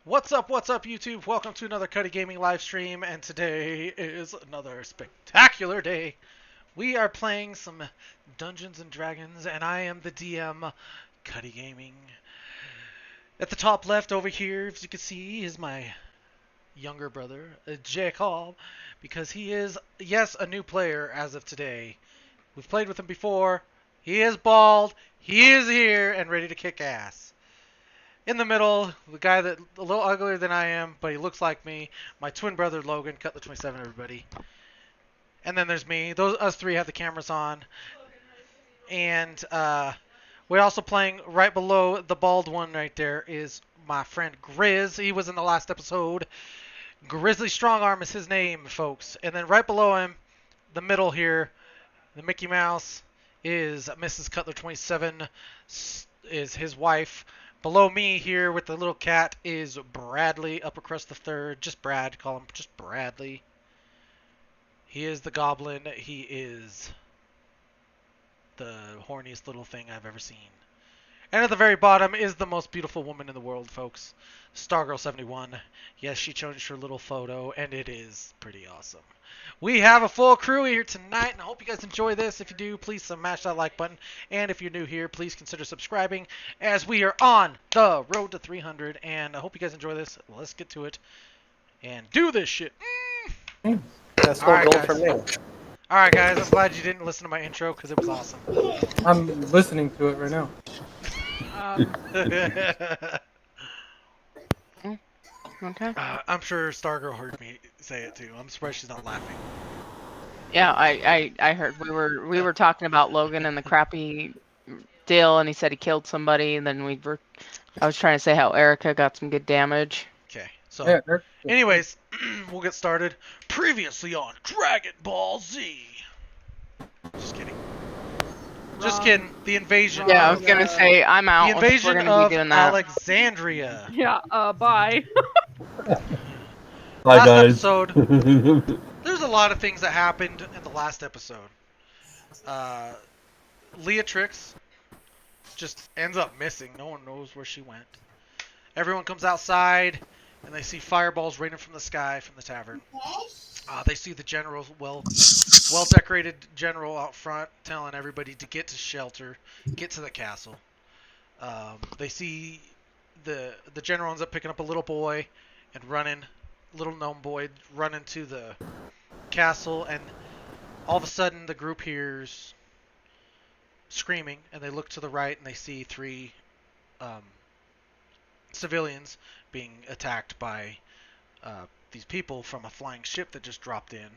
What's up, YouTube? Welcome to another Cuddy Gaming live stream, and today is another spectacular day. We are playing some Dungeons and Dragons, and I am the DM, Cuddy Gaming. At the top left over here, as you can see, is my younger brother, Jacob, because he is, yes, a new player as of today. We've played with him before. He is bald. He is here and ready to kick ass. In the middle, the guy that a little uglier than I am, but he looks like me. My twin brother Logan, Cutler 27, everybody. And then there's me. Us three have the cameras on. And we're also playing right below the bald one right there is my friend Grizz. He was in the last episode. Grizzly Strongarm is his name, folks. And then right below him, the middle here, the Mickey Mouse is Mrs. Cutler 27, is his wife. Below me here with the little cat is Bradley, upper crust the third. Just Brad, call him just Bradley. He is the goblin. He is the horniest little thing I've ever seen. And at the very bottom is the most beautiful woman in the world, folks. Stargirl71. Yes, she changed her little photo, and it is pretty awesome. We have a full crew here tonight, and I hope you guys enjoy this. If you do, please smash that like button. And if you're new here, please consider subscribing, as we are on the road to 300. And I hope you guys enjoy this. Let's get to it and do this shit. That's full gold from me. Alright, guys, I'm glad you didn't listen to my intro, because it was awesome. I'm listening to it right now. Okay. I'm sure Stargirl heard me say it too. I'm surprised she's not laughing. Yeah, I heard we were talking about Logan and the crappy deal, and he said he killed somebody, and then I was trying to say how Erica got some good damage. Okay, so Yeah, anyways, we'll get started. Previously on Dragon Ball Z. Just kidding. Just kidding. The invasion. Yeah, I was gonna say I'm out. The invasion We're gonna of be doing that. Alexandria. Yeah, bye. Last episode, there's a lot of things that happened in the last episode. Leatrix just ends up missing. No one knows where she went. Everyone comes outside, and they see fireballs raining from the sky from the tavern. They see the general, well-decorated general out front, telling everybody to get to shelter, get to the castle. They see the general ends up picking up a little boy and running, little gnome boy, running to the castle, and all of a sudden the group hears screaming, and they look to the right and they see three civilians being attacked by these people from a flying ship that just dropped in.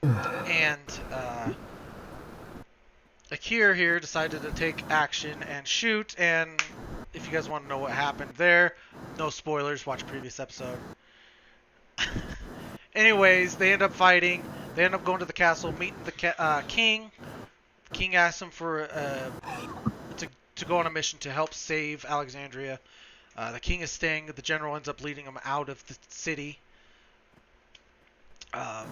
And Akira here decided to take action and shoot, and if you guys want to know what happened there, no spoilers, watch previous episode. Anyways, they end up fighting. They end up going to the castle, meeting the king. The king asks him for to go on a mission to help save Alexandria. The king is staying. The general ends up leading him out of the city.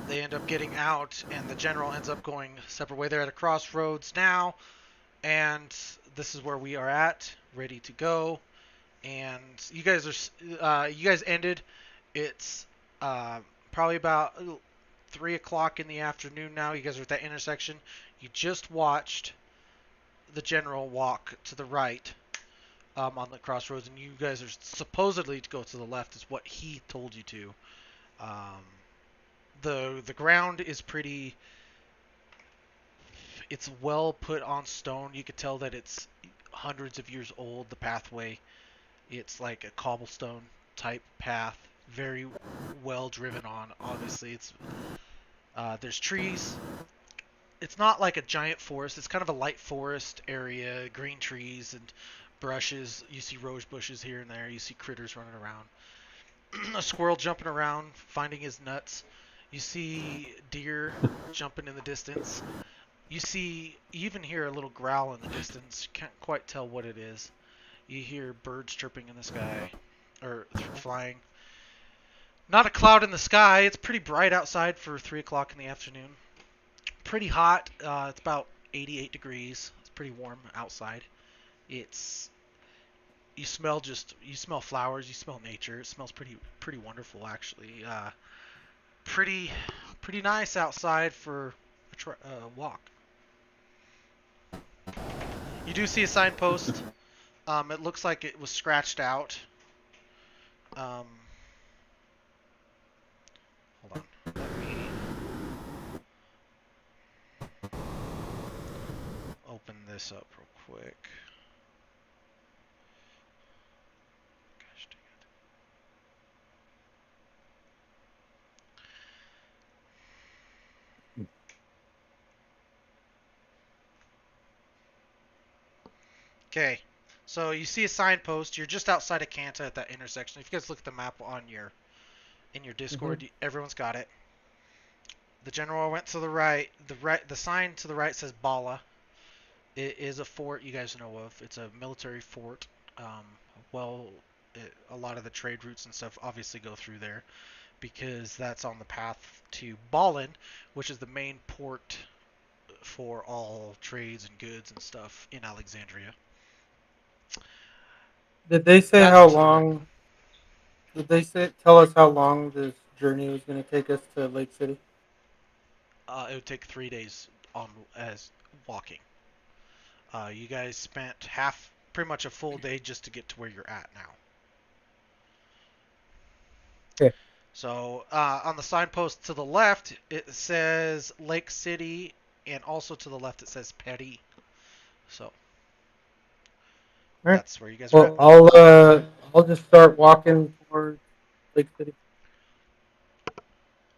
They end up getting out, and the general ends up going a separate way. They're at a crossroads now, and this is where we are at, ready to go. And you guys ended. It's probably about 3 o'clock in the afternoon now. You guys are at that intersection. You just watched the general walk to the right on the crossroads, and you guys are supposedly to go to the left, is what he told you to. The ground is pretty, it's well put on stone. You could tell that it's hundreds of years old, the pathway. It's like a cobblestone type path, very well driven on. Obviously, it's there's trees. It's not like a giant forest. It's kind of a light forest area, green trees and brushes. You see rose bushes here and there. You see critters running around. A squirrel jumping around, finding his nuts. You see deer jumping in the distance. You even hear a little growl in the distance. You can't quite tell what it is. You hear birds chirping in the sky, or flying. Not a cloud in the sky. It's pretty bright outside for 3 o'clock in the afternoon. Pretty hot. It's about 88 degrees. It's pretty warm outside. It's you smell flowers, you smell nature. It smells pretty wonderful actually. Pretty nice outside for a walk. You do see a signpost. It looks like it was scratched out. Hold on. Let me open this up real quick. Gosh dang it. Okay. So you see a signpost. You're just outside of Kanta at that intersection. If you guys look at the map on in your Discord, everyone's got it. The general went to the right. The sign to the right says Bala. It is a fort you guys know of. It's a military fort. A lot of the trade routes and stuff obviously go through there because that's on the path to Ballin, which is the main port for all trades and goods and stuff in Alexandria. Did they say That's how to the right. long? Did they tell us how long this journey was going to take us to Lake City? It would take 3 days on as walking. You guys spent pretty much a full day just to get to where you're at now. Okay. So on the signpost to the left, it says Lake City, and also to the left it says Petty. So that's where you guys are Well, at. I'll just start walking towards Lake City.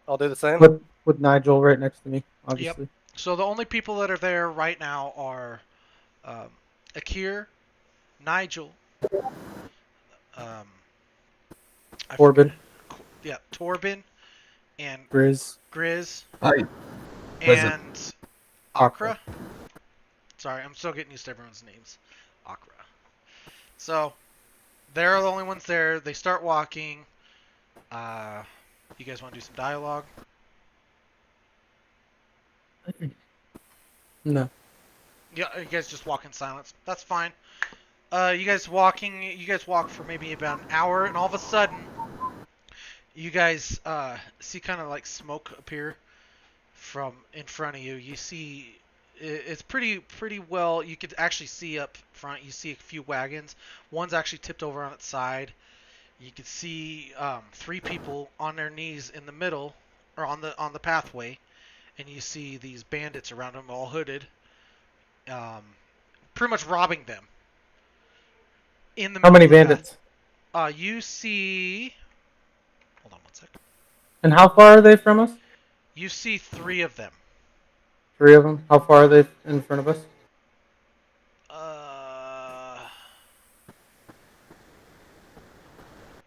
I'll do the same. With Nigel right next to me, obviously. Yep. So the only people that are there right now are Akir, Nigel, Corbin. Yeah, Torben, and Grizz. Hi. And Akra. Sorry, I'm still getting used to everyone's names. Akra. So they're the only ones there. They start walking. You guys want to do some dialogue? No. Yeah, you guys just walk in silence. That's fine. You guys walk for maybe about an hour, and all of a sudden, you guys see kind of like smoke appear from in front of you. You see, it's pretty well. You could actually see up front. You see a few wagons. One's actually tipped over on its side. You could see 3 people on their knees in the middle, or on the pathway, and you see these bandits around them, all hooded, pretty much robbing them. In the How many bandits? You see. Hold on one second. And how far are they from us? You see 3 of them. 3 of them. How far are they in front of us?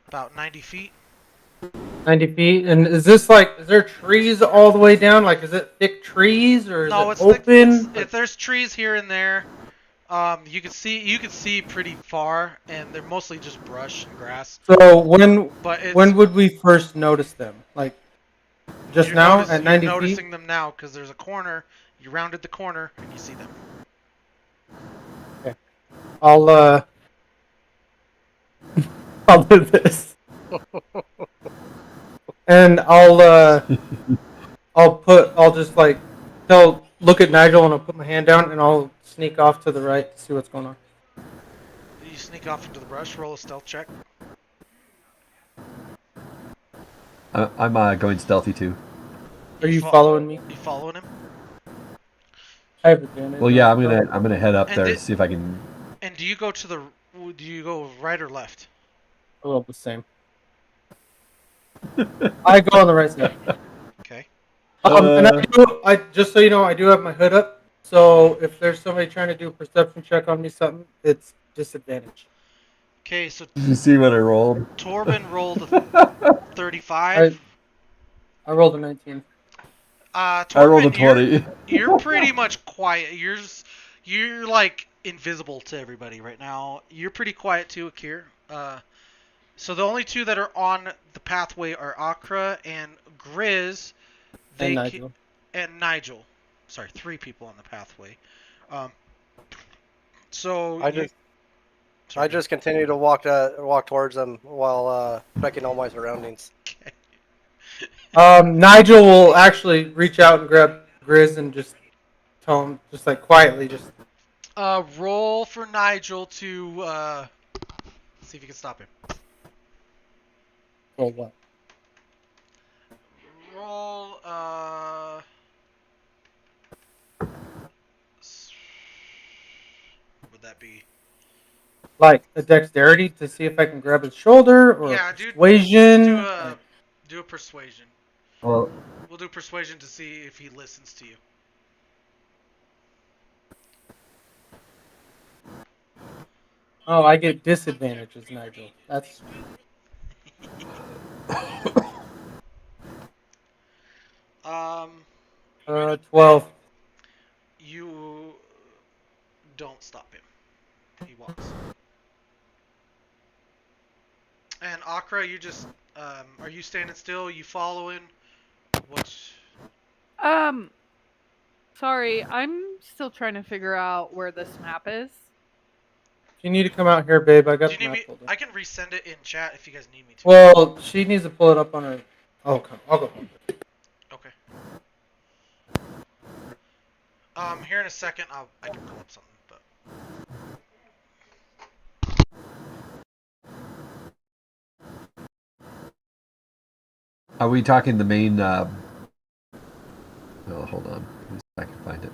About 90 feet. 90 feet. And is there trees all the way down? Like, is it thick trees or is it open? If there's trees here and there, you can see pretty far, and they're mostly just brush and grass. So when would we first notice them? Like, just now at 90 feet? You're noticing them now because there's a corner. You rounded the corner and you see them. Okay. I'll do this. And I'll just like look at Nigel and I'll put my hand down and I'll sneak off to the right to see what's going on. You sneak off into the brush. Roll a stealth check. I'm going stealthy too. Are you following me? You following him? I have advantage. Well, yeah, I'm gonna head up there to see if I can. And do you go right or left? A little the same. I go on the right side. Okay. And I just so you know, I do have my hood up. So if there's somebody trying to do a perception check on me, it's disadvantage. Okay, so. Did you see what I rolled? Torben rolled a 35. I rolled a 19. Torben, I rolled a 20. You're pretty much quiet. You're like invisible to everybody right now. You're pretty quiet too, Akir. So the only 2 that are on the pathway are Akra and Grizz. And Nigel. Sorry, 3 people on the pathway. I just continue to walk towards them while checking all my surroundings. Okay. Nigel will actually reach out and grab Grizz and just tell him, just like quietly, just Roll for Nigel to see if you can stop him. roll what? Roll what would that be? Like a dexterity to see if I can grab his shoulder, or Yeah, a dude. persuasion. Do a persuasion. Well, We'll do persuasion to see if he listens to you. Oh, I get disadvantages, Nigel. That's 12. You don't stop him. He walks. And Akra, you just are you standing still? You following? What's Sorry, I'm still trying to figure out where this map is. If you need to come out here, babe, I Do got you the need map me? pulled up. I can resend it in chat if you guys need me to. Well, she needs to pull it up on her. Oh, come. I'll go. Okay. Here in a second, I can pull up something, but. are we talking the main? Oh, hold on. Let me see if I can find it.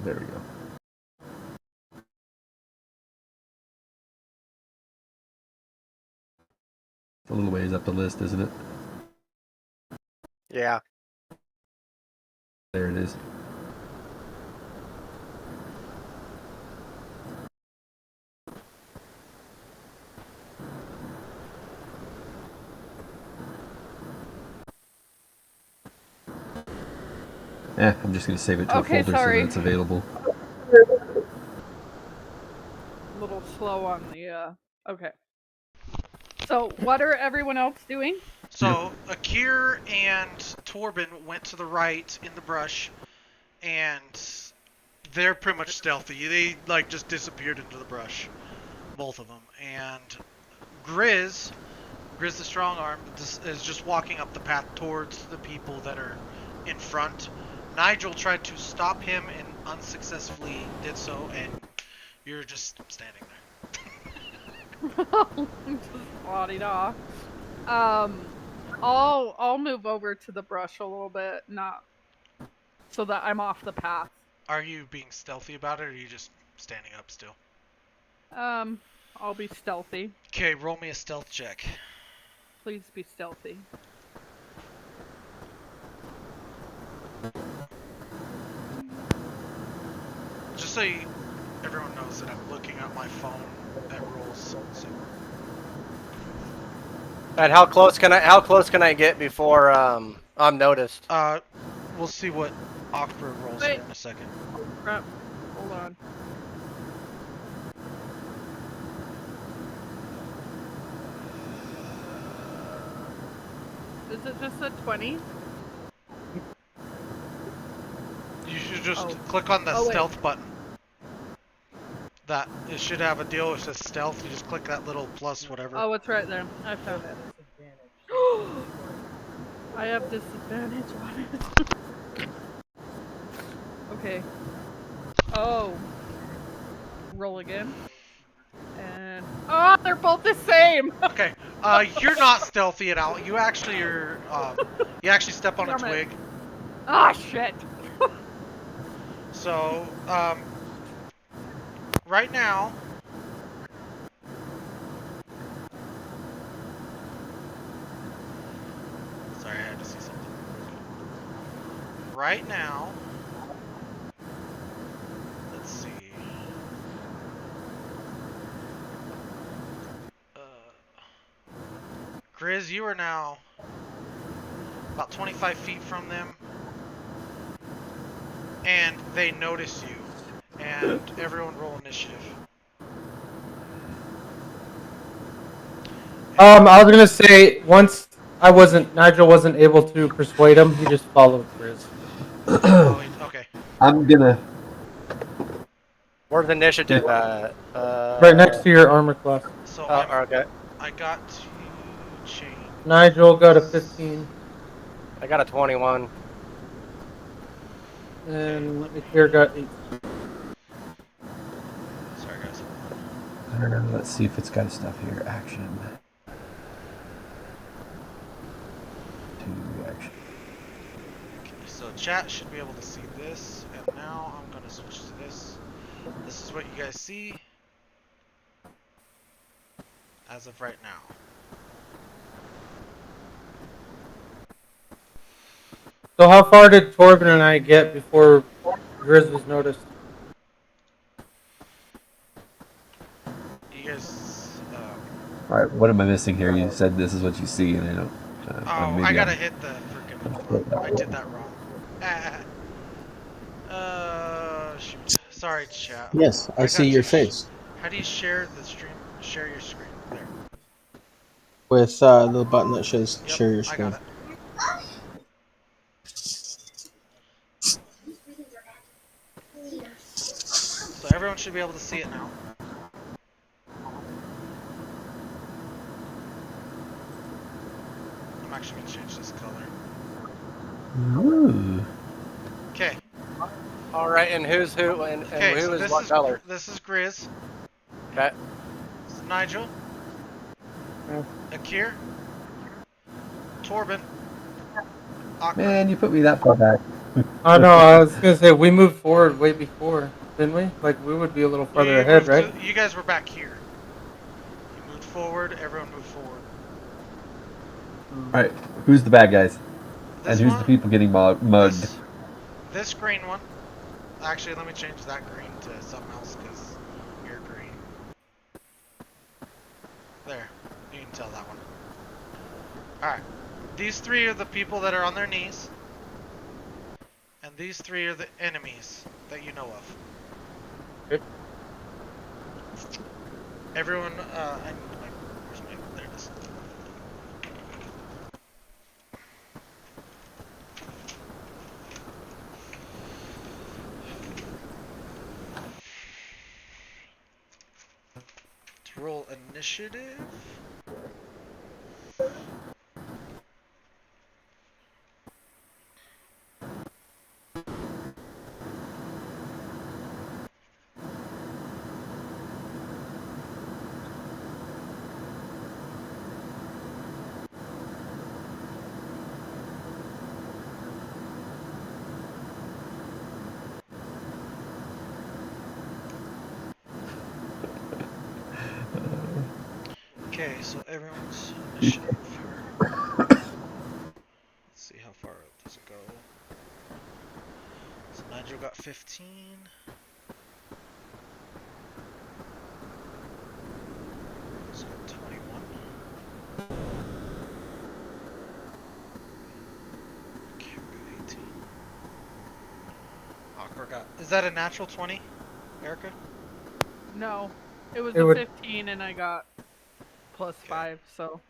There we go. It's a little ways up the list, isn't it? Yeah. There it is. I'm just going to save it to Okay, a folder sorry. so that it's available. A little slow on the, okay. So, what are everyone else doing? So Akir and Torben went to the right in the brush, and they're pretty much stealthy. They like just disappeared into the brush, both of them. And Grizz the strong arm, is just walking up the path towards the people that are in front. Nigel tried to stop him and unsuccessfully did so, and you're just standing there. Just plodding off. I'll move over to the brush a little bit, not so that I'm off the path. Are you being stealthy about it, or are you just standing up still? I'll be stealthy. Okay, roll me a stealth check. Please be stealthy. Just so everyone knows that I'm looking at my phone at rolls. So. And how close can I get before I'm noticed? We'll see what Akra rolls here in a second. Oh, crap. Hold on. Is it just a 20? You should just click on the stealth button. It should have a deal that says stealth. You just click that little plus whatever. Oh, it's right there. I found it. I have disadvantage on it. Okay. Oh. Roll again. And oh, they're both the same. Okay. You're not stealthy at all. You actually are. You actually step on a twig. Ah, shit. So, right now. Sorry, I had to see something. Right now. Let's see. Grizz, you are now about 25 feet from them, and they notice you. And everyone roll initiative. I was gonna say once Nigel wasn't able to persuade him, he just followed Grizz. Oh, okay. I'm gonna. Where's the initiative at? Right next to your armor class. So Okay. I got to change. Nigel got a 15, I got a 21. and let me- Akir got 8. Sorry, guys. Let's see if it's got stuff here. Action. 2 action. Okay, so chat should be able to see this, and now I'm gonna switch to this. This is what you guys see as of right now. So how far did Torben and I get before Grizz was noticed? You guys. All right, what am I missing here? You said this is what you see, and I don't. Oh, maybe I gotta I'm- hit the freaking. I did that wrong. Shoot. Sorry, chat. Yes, I see got your to face How do you share the stream? Share your screen. There. with the button that says Yep, share your I got screen. it. So everyone should be able to see it now. I'm actually gonna change this color. Ooh. Okay. All right, and who's who and Okay. who So is what color? this is Grizz. Okay. This is Nigel. Yeah. Akir. Torben. Akra. Man, you put me that far back. Oh no, I was gonna say we moved forward way before, didn't we? Like we would be a little farther ahead, right? You guys were back here. You moved forward. Everyone moved forward. All right, who's the bad guys? This And who's one, the people getting mugged? This green one. Actually, let me change that green to something else because you're green. There. You can tell that one. Alright. These three are the people that are on their knees. And these three are the enemies that you know of. Okay. Everyone, where's my, there it is. To roll initiative. Okay, so everyone's initiative here. Let's see how far does it go. So Nigel got 15. So 21. Okay, we got 18. Aqua got. Is that a natural 20, Erica? No, it was It a would- 15 and I got plus 5, so.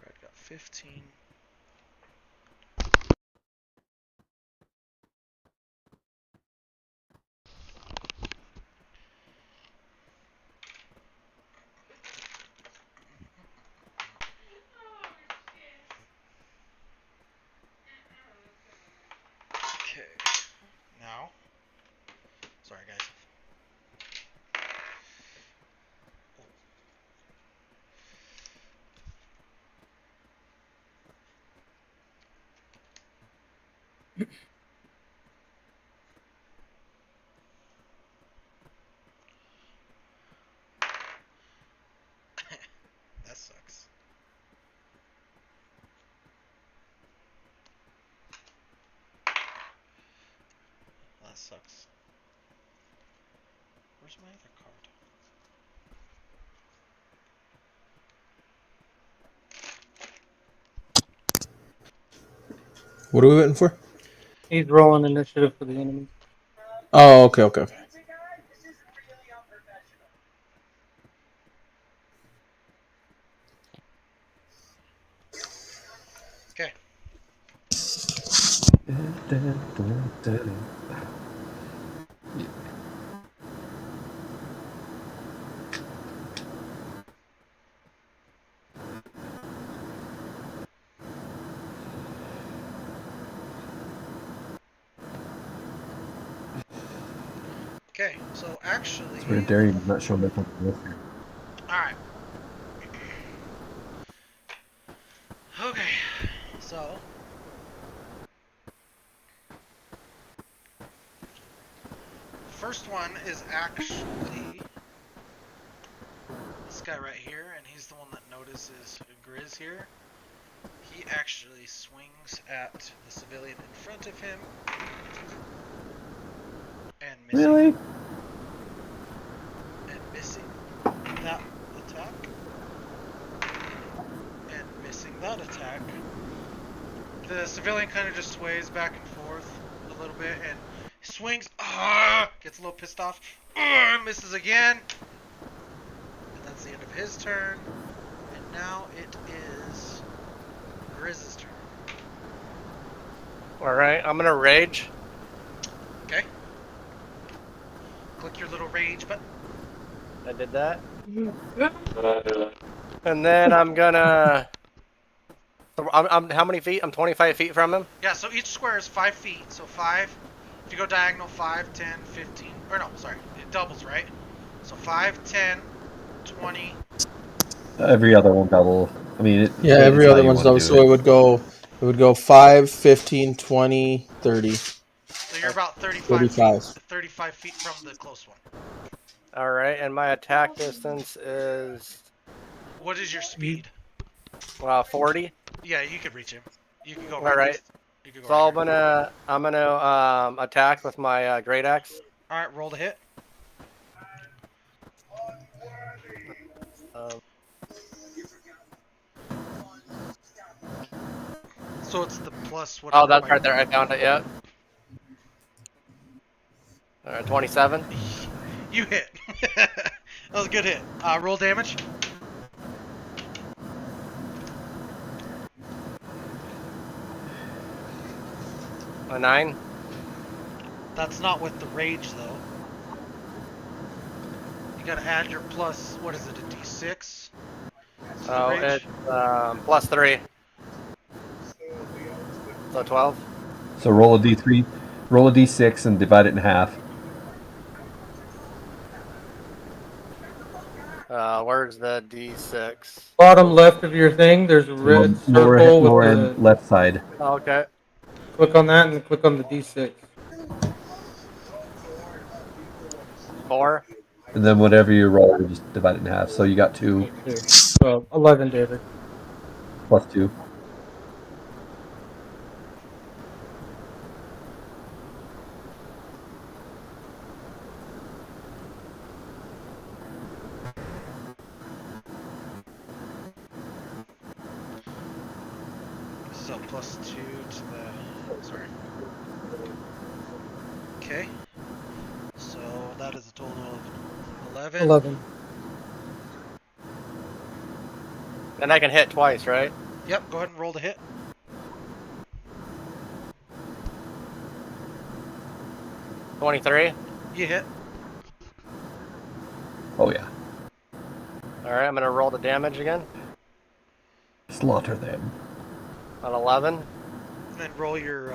Red got 15. Okay. Now. Sorry, guys. That sucks. That sucks. Where's my other card? What are we waiting for? He's rolling initiative for the enemy. Oh, okay, okay, okay. Okay. Okay, so actually... It's weird, Darian's not showing up on the list here. Alright. Okay, so... First one is actually... this guy right here, and he's the one that notices Grizz here. He actually swings at the civilian in front of him. And missing. Really? And missing that attack. And missing that attack. The civilian kind of just sways back and forth a little bit and swings. Gets a little pissed off. Misses again. And that's the end of his turn. And now it is Grizz's turn. Alright, I'm gonna rage. Okay. Click your little rage button. I did that. And then I'm gonna... So I'm how many feet? I'm 25 feet from him? Yeah, so each square is 5 feet. So 5, if you go diagonal, 5, 10, 15, or no, sorry, it doubles, right? So 5, 10, 20. Every other one double. I mean, Yeah, it's every how other you one's wanna double. do So it would go 5, 15, 20, 30, So you're about 35. 35 feet from the close one. Alright, and my attack distance is... What is your speed? 40. Yeah, you could reach him. You can go All right. right. You can go So right I'm gonna attack with my great axe. All right, roll to hit. So it's the plus what? Oh, that's right there. I found it. Yeah. All right, 27. You hit. That was a good hit. Roll damage. A 9. That's not with the rage though. You gotta add your plus. What is it? A D6. Oh, rage? it's plus 3. So 12. So roll a d3, roll a d6, and divide it in half. Where's the D6? Bottom left of your thing, there's a red Lower, circle lower with end, the... left side. Oh, okay. Click on that and then click on the D6. 4. And then whatever you roll, you just divide it in half. So you got 2 So 11, David. plus 2. So plus 2 to the. Sorry. Okay. So that is a total of 11. 11. And I can hit twice, right? Yep. Go ahead and roll to hit. 23. You hit. Oh yeah. All right, I'm gonna roll the damage again. Slaughter them. An 11. And then roll your.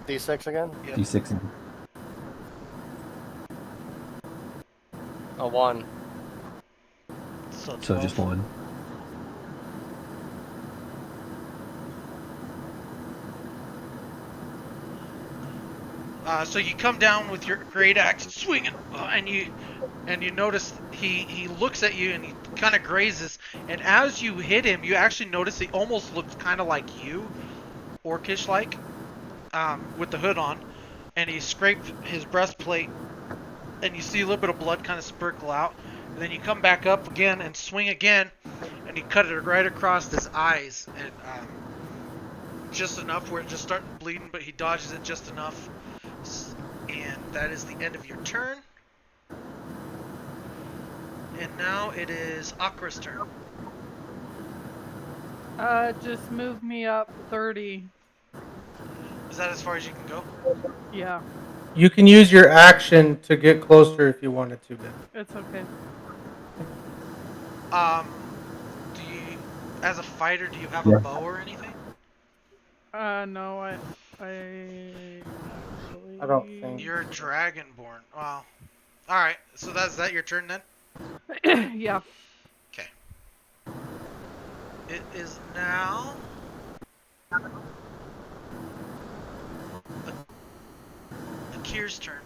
D6 again. Yep. D6. And A 1. So 12. so just 1. So you come down with your great axe swinging, and you notice he looks at you and he kind of grazes, and as you hit him, you actually notice he almost looks kind of like you, orcish like, with the hood on, and he scraped his breastplate, and you see a little bit of blood kind of sprinkle out, and then you come back up again and swing again, and you cut it right across his eyes, and just enough where it just started bleeding, but he dodges it just enough. And that is the end of your turn. And now it is Akra's turn. Just move me up 30. Is that as far as you can go? Yeah, You can use your action to get closer if you wanted to, Ben. it's okay. Do you, as a fighter, do you have Yeah. a bow or anything? No, I actually. I don't think. You're dragonborn. Well, all right. So that's that your turn then. Yeah. Okay. It is now Akir's turn.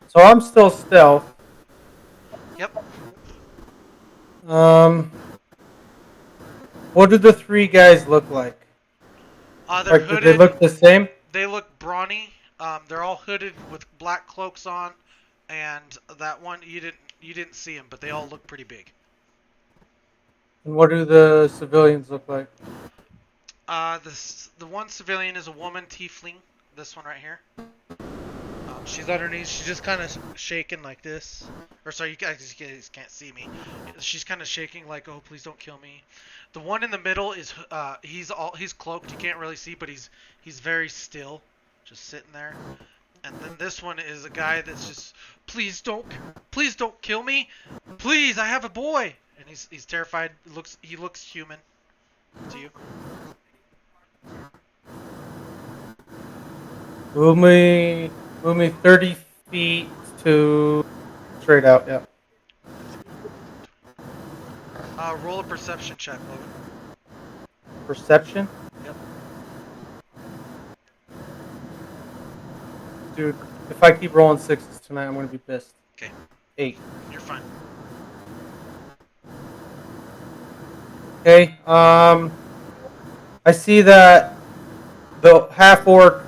So I'm still stealth. Yep. What do the three guys look like? They're Like, do hooded. they look the same? They look brawny. They're all hooded with black cloaks on, and that one you didn't see him, but they all look pretty big. And what do the civilians look like? The one civilian is a woman tiefling. This one right here. She's underneath. She's just kind of shaking like this. Or sorry, you guys can't see me. She's kind of shaking like, oh, please don't kill me. The one in the middle is he's cloaked. You can't really see, but he's very still, just sitting there. And then this one is a guy that's just, please don't kill me, please, I have a boy. And he's terrified. He looks human to you. Move me 30 feet to straight out. Yeah. Roll a perception check, Logan. Perception. Yep. Dude, if I keep rolling sixes tonight, I'm gonna be pissed. Okay. 8. You're fine. Okay. I see that the half orc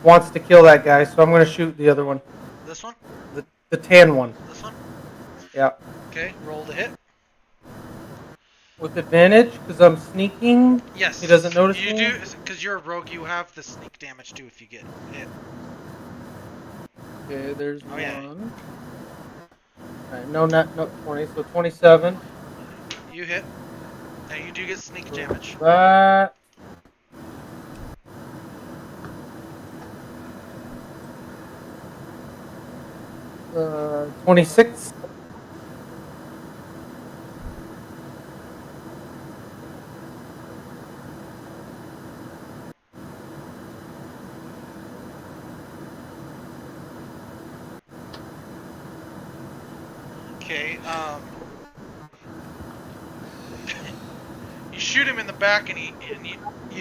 wants to kill that guy, so I'm gonna shoot the other one, This one? the tan one. This one? Yeah. Okay, roll to hit. With advantage, because I'm sneaking. Yes. He doesn't notice you me? do, because you're a rogue, you have the sneak damage too if you get hit. Okay, there's Oh, yeah. one. Alright, no, not 20, so 27. You hit. And you do get sneak damage. That. 26. Okay, you shoot him in the back and you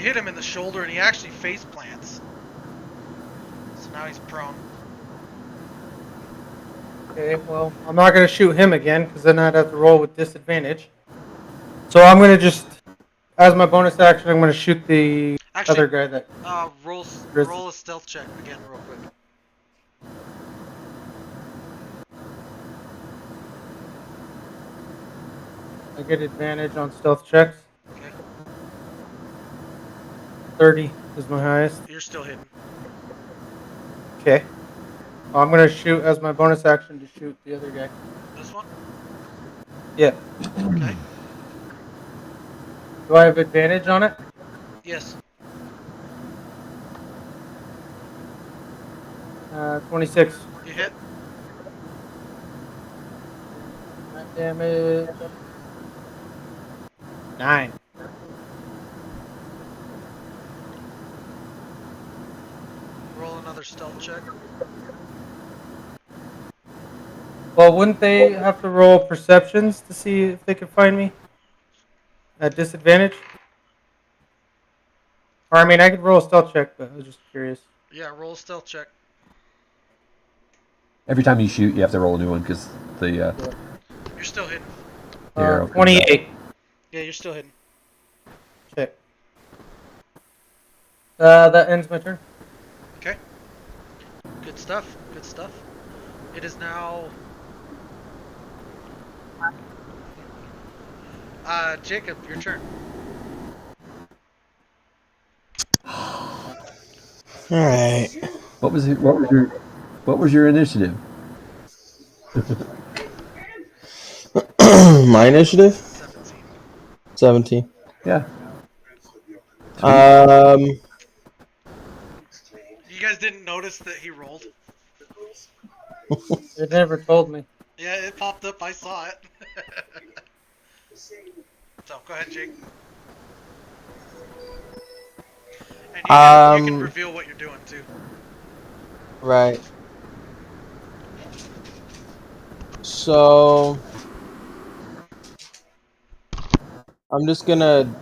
hit him in the shoulder and he actually face plants. So now he's prone. Okay, well, I'm not going to shoot him again, because then I'd have to roll with disadvantage. So I'm going to just, as my bonus action, I'm going to shoot the Actually, other guy that... roll a stealth check again real quick. I get advantage on stealth checks. Okay. 30 is my highest. You're still hidden. Okay. Well, I'm going to shoot as my bonus action to shoot the other guy. This one? Yeah. Okay. Do I have advantage on it? Yes. 26. You hit. That damage. 9. Roll another stealth check. Well, wouldn't they have to roll perceptions to see if they can find me? At disadvantage? Or, I mean, I could roll a stealth check, but I was just curious. Yeah, roll a stealth check. Every time you shoot, you have to roll a new one because the You're still hidden. arrow comes 28. Yeah, you're still hidden. Okay. That ends my turn. Okay. Good stuff. Good stuff. It is now... Jacob, your turn. All right. What was your initiative? My initiative? 17. 17. Yeah. Um. You guys didn't notice that he rolled? They never told me. Yeah, it popped up. I saw it. So go ahead, Jake. And you can reveal what you're doing too. Right. So I'm just gonna.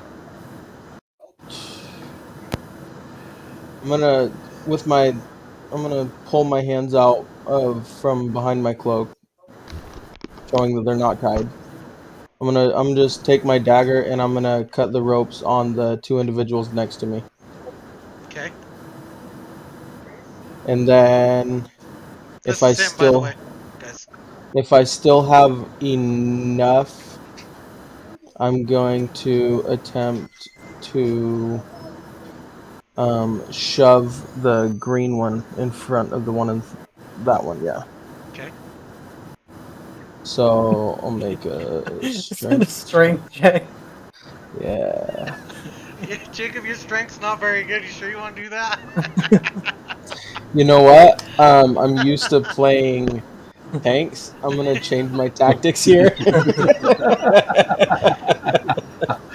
I'm gonna pull my hands out from behind my cloak, showing that they're not tied. I'm just take my dagger and I'm gonna cut the ropes on the two individuals next to me. Okay. And then This is him, by the way, guys. if I still have enough, I'm going to attempt to shove the green one in front of the one in that one. Yeah. Okay. So I'll make a strength. Strength check. Yeah. Jacob, your strength's not very good. You sure you want to do that? You know what? I'm used to playing tanks. I'm gonna change my tactics here.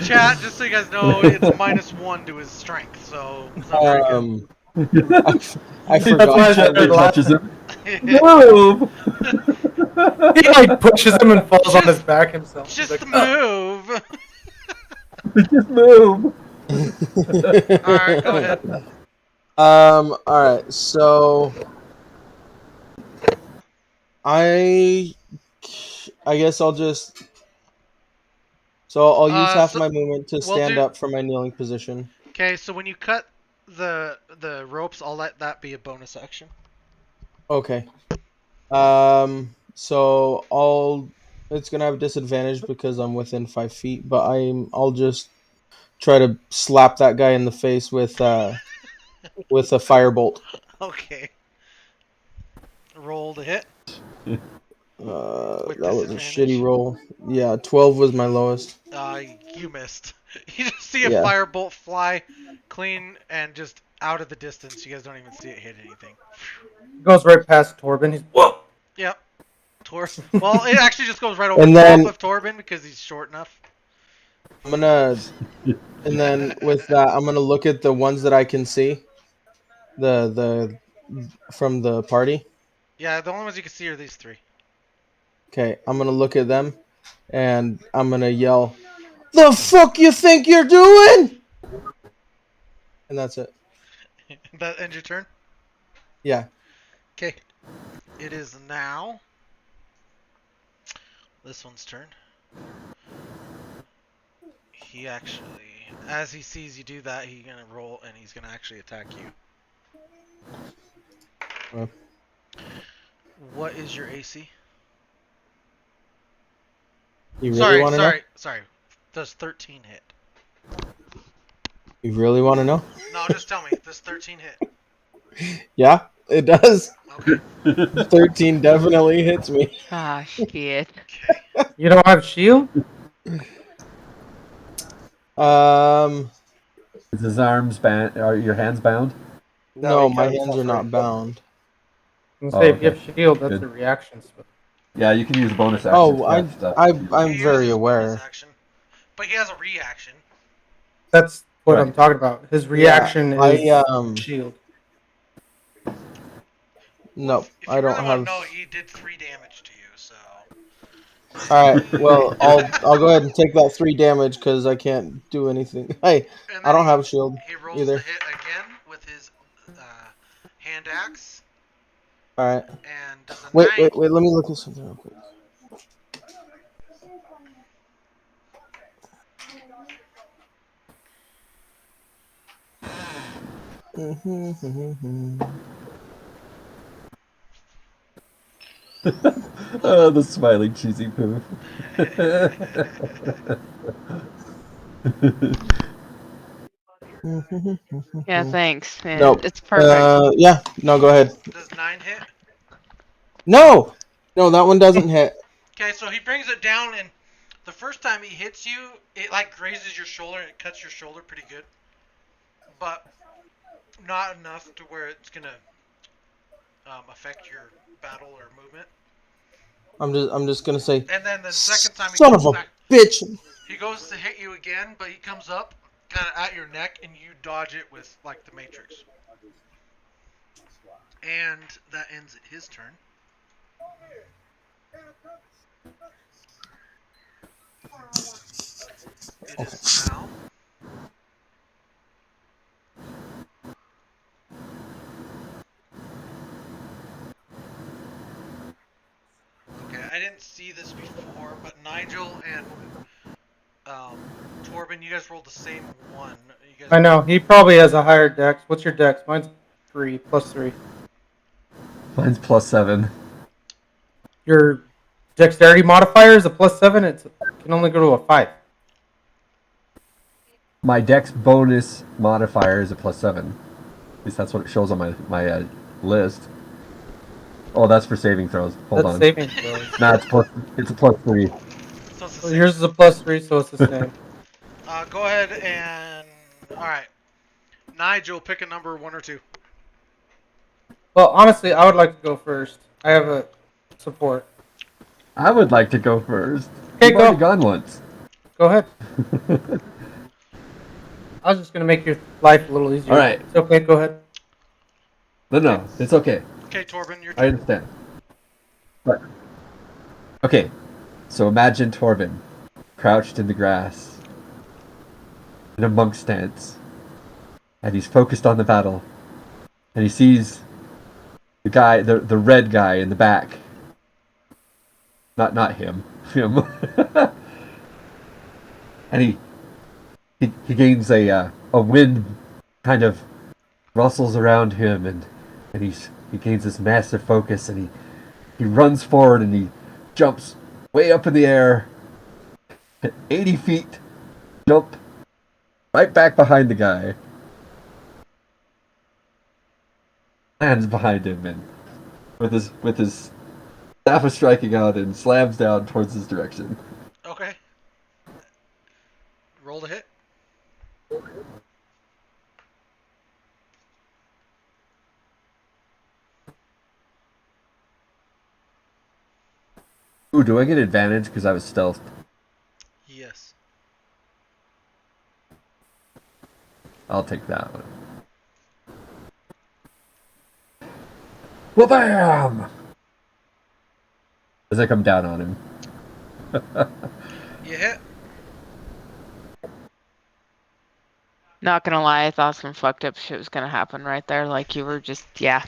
Chat, just so you guys know, it's -1 to his strength, so it's not very good. I That's why I forgot. said He last touches him. move. He like pushes him and falls on his back himself. He's Just like, move. Just move. All right, go ahead. All right. So I guess I'll just. So I'll use half my movement to stand up from my kneeling position. Okay, so when you cut the ropes, I'll let that be a bonus action. Okay. So it's gonna have disadvantage because I'm within 5 feet, but I'll just try to slap that guy in the face with a firebolt. Okay. Roll to hit. That was a shitty roll. Yeah, 12 was my lowest. You missed. You just see a firebolt fly clean and just out of the distance. You guys don't even see it hit anything. goes right past Torben. He's whoa. Yep. Well, it actually just goes right over top of Torben because he's short enough. And then with that, I'm gonna look at the ones that I can see. The from the party. Yeah, the only ones you can see are these three. Okay, I'm gonna look at them, and I'm gonna yell, "The fuck you think you're doing?" And that's it. That ends your turn? Yeah. Okay. It is now this one's turn. He actually, as he sees you do that, he's gonna roll and he's gonna actually attack you. What is your AC? You really want to know? Sorry. Does 13 hit? You really want to know? No, just tell me. Does 13 hit? Yeah, it does. Okay. 13 definitely hits me. Ah, shit. Okay. You don't have shield? Is his arms bound? Are your hands bound? No, my hands are not bound. I was gonna say, if you have shield, that's Good. a reaction spell. Yeah, you can use bonus action. Oh, stuff. I'm very aware. Action, but he has a reaction. That's what Right. I'm talking about. His reaction is shield. No, If I you don't really have. want to know, he did 3 damage to you, so. All right, well, I'll go ahead and take that 3 damage because I can't do anything. Hey, I don't have a shield He rolls either. the hit again with his hand axe. All right. And does a Wait, 9. let me look at something real quick. Oh, the smiling cheesy poo. Yeah, thanks. Man. Nope. It's perfect. Yeah. No, go ahead. Does 9 hit? No, that one doesn't hit. Okay, so he brings it down, and the first time he hits you, it like grazes your shoulder and it cuts your shoulder pretty good. But not enough to where it's gonna affect your battle or movement. I'm just gonna say. And then the second time Son of a bitch. he goes to hit you again, but he comes up kind of at your neck, and you dodge it with like the Matrix. And that ends his turn. It is now. Okay, I didn't see this before, but Nigel and Torben, you guys rolled the same one. You guys I know. He probably has a higher dex. What's your dex? Mine's 3, +3. Mine's +7. Your dexterity modifier is a +7. It can only go to a 5. My dex bonus modifier is a +7. At least that's what it shows on my list. Oh, that's for saving throws. Hold That's on. saving throws. Nah, it's a +3. So it's the So same. yours is a +3, so it's the same. Go ahead and all right, Nigel, pick a number 1 or 2. Well, honestly, I would like to go first. I have a support. I would like to go first. Okay, You've go. already gone once. Go ahead. I was just gonna make your life a little easier. All right. It's okay. Go ahead. No, it's okay. Okay, Torben, your I turn. understand. But okay, so imagine Torben crouched in the grass in a monk stance, and he's focused on the battle, and he sees the guy, the red guy in the back. Not him, him. And he gains a wind kind of rustles around him, and he gains this massive focus, and he runs forward and he jumps way up in the air, 80 feet, jump right back behind the guy, lands behind him, and with his staff is striking out and slams down towards his direction. Okay. Roll to hit. Ooh, do I get advantage because I was stealthed? Yes. I'll take that one. Well, bam! As I come down on him. You hit. Not gonna lie, I thought some fucked up shit was gonna happen right there. Like you were just, yeah.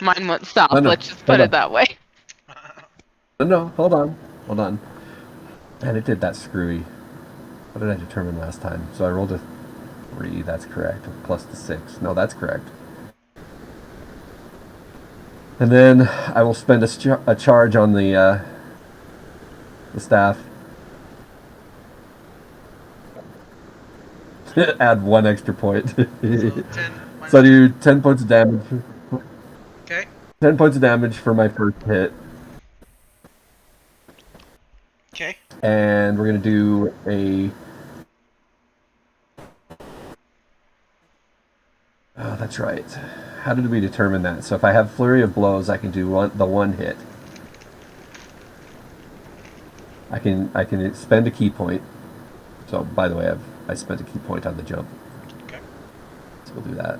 Mine wouldn't stop. No, Let's just put hold it on. that way. No, hold on. Man, it did that screwy. What did I determine last time? So I rolled a 3, that's correct. Plus the 6. No, that's correct. And then I will spend a charge on the staff. Add 1 extra point. So 10. So I do 10 points of damage. Okay. 10 points of damage for my first hit. Okay. And we're going to do a... Oh, that's right. How did we determine that? So if I have Flurry of Blows, I can do the one hit. I can spend a key point. So, by the way, I spent a key point on the jump. Okay. So we'll do that.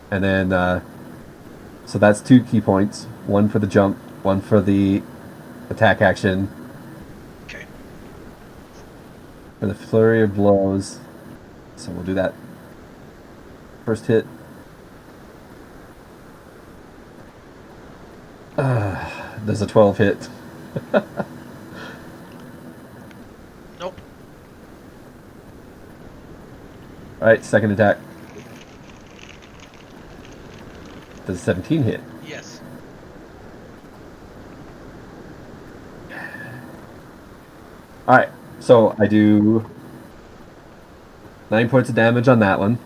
And then, so that's 2 key points. 1 for the jump, 1 for the attack action. Okay. For the Flurry of Blows. So we'll do that. First hit. Does a 12 hit? Nope. Alright, second attack. Does a 17 hit? Yes. Alright, so I do 9 points of damage on that one.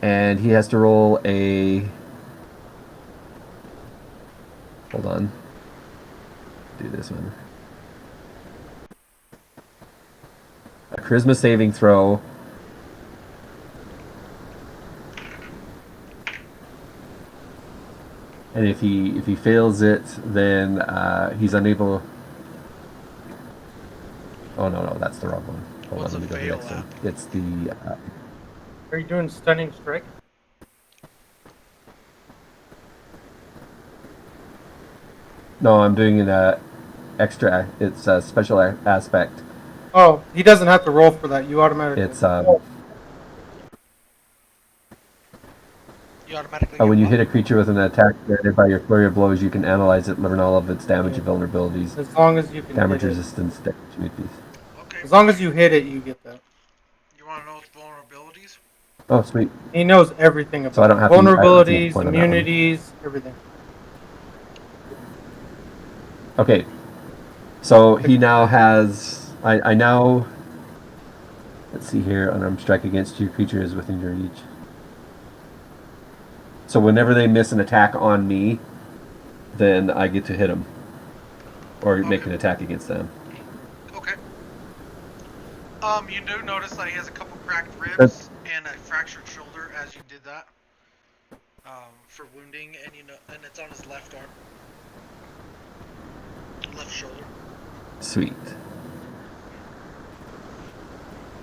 And he has to roll a... Hold on. Do this one. A charisma saving throw. And if he fails it, then he's unable... Oh, no, that's the wrong one. Hold What's on, let a me go to the next fail one. It's the... Are you doing stunning strike? No, I'm doing an extra... It's a special aspect. Oh, he doesn't have to roll for that. You automatically. It's... You automatically when you what? hit a creature with an attack granted by your flurry of blows, you can analyze it, learn all of its damage and vulnerabilities, As long as you can damage hit it. resistance, damage immunities. Okay. As long as you hit it, you get that. You want to know its vulnerabilities? Oh, sweet. He knows everything about So I don't have to use- I don't have to use vulnerabilities, point on that one. immunities, everything. Okay. So he now has... I now... Let's see here. Unarmed strike against your creature is within your reach. So whenever they miss an attack on me, then I get to hit them. Or make Okay. an attack against them. Okay. You do notice that he has a couple cracked ribs and a fractured shoulder as you did that. For wounding, and and it's on his left arm. Left shoulder. Sweet.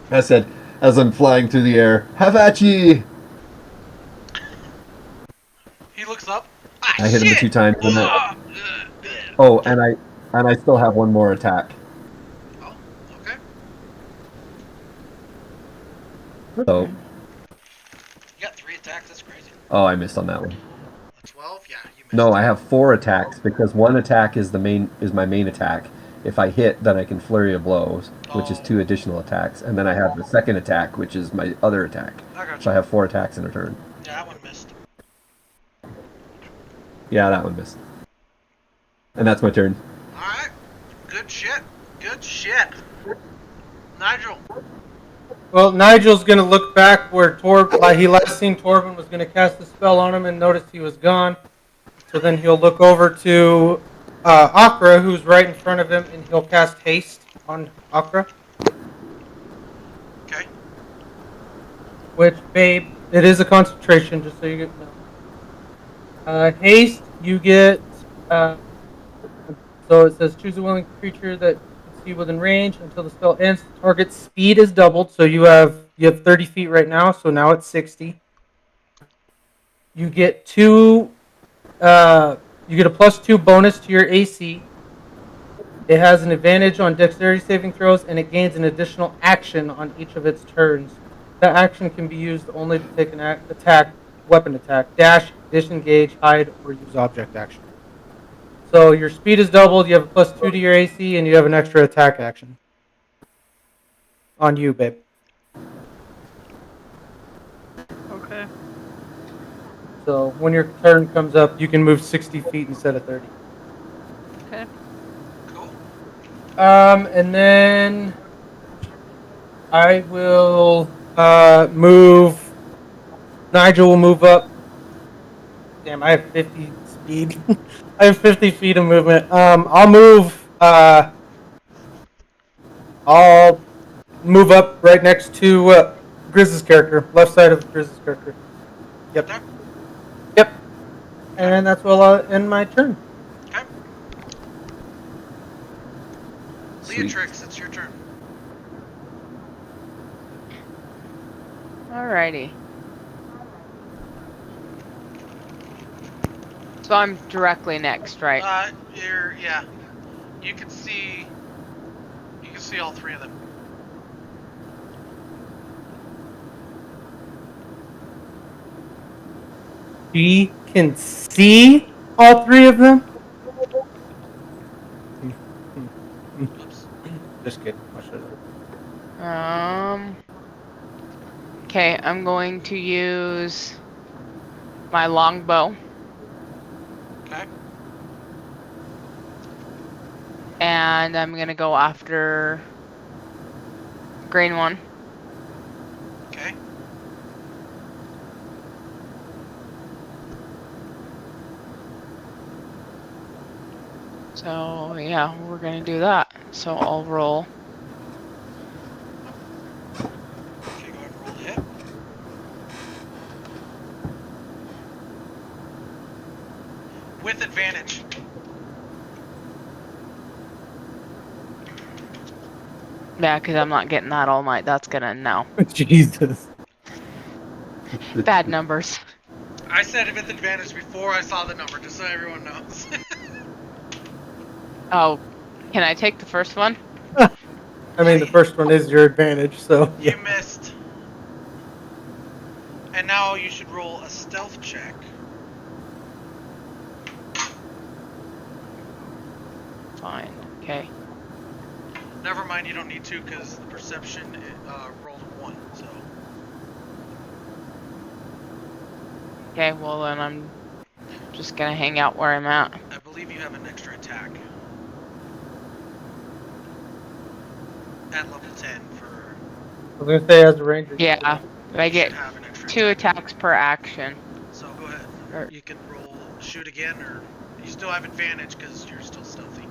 I said, as I'm flying through the air, have at ye! He looks up. I hit him a Shit! few times. And Ah! oh, and I still have one more attack. Oh, okay. So, You got 3 attacks, that's crazy. oh, I missed on that one. A 12? Yeah, you missed. No, I have 4 attacks because one attack is my main attack. If I hit, then I can flurry of blows, which is 2 additional attacks, and then I have the second attack, which is my other attack. I got So I you. have 4 attacks in a turn. Yeah, that one missed. Yeah, that one missed. And that's my turn. Alright. Good shit. Good shit. Nigel. Well, Nigel's gonna look back where he last seen Torvin was gonna cast a spell on him and noticed he was gone. So then he'll look over to Akra, who's right in front of him, and he'll cast haste on Akra. Okay. Which, babe, it is a concentration, just so you get know. Haste, you get. So it says choose a willing creature that can see within range until the spell ends. The target's speed is doubled, so you have 30 feet right now, so now it's 60. You get You get a +2 bonus to your AC. It has an advantage on dexterity saving throws, and it gains an additional action on each of its turns. That action can be used only to take an weapon attack, dash, disengage, hide, or use object action. So your speed is doubled, you have a +2 to your AC, and you have an extra attack action. On you, babe. Okay. So when your turn comes up, you can move 60 feet instead of 30. Okay. Cool. And then I will move. Nigel will move up. Damn, I have 50 speed. I have 50 feet of movement. I'll move. I'll move up right next to Grizz's character, left side of Grizz's character. Yep. Okay. Yep. And that's where I'll end my turn. Okay. Sweet. Leatrix, it's your turn. Alrighty. So I'm directly next, right? Yeah. You can see all 3 of them. She can see all 3 of them? Oops. Just kidding. Okay, I'm going to use my longbow. Okay. And I'm gonna go after green one. So yeah, we're gonna do that. So I'll roll. Okay, go ahead and roll the hit. With advantage. Yeah, because I'm not getting that all night. That's gonna no. Jesus. Bad numbers. I said it with advantage before I saw the number, just so everyone knows. Oh, can I take the first one? I mean, the first one is your advantage, so You yeah. missed. And now you should roll a stealth check. Fine. Okay. Never mind, you don't need to because the perception rolled a 1. So Okay. Well then I'm just gonna hang out where I'm at. I believe you have an extra attack at level 10 for. I was gonna say as a ranger. Yeah. I You get should have an extra 2 attack. attacks per action. So go ahead. Or- You can roll shoot again, or you still have advantage because you're still stealthy.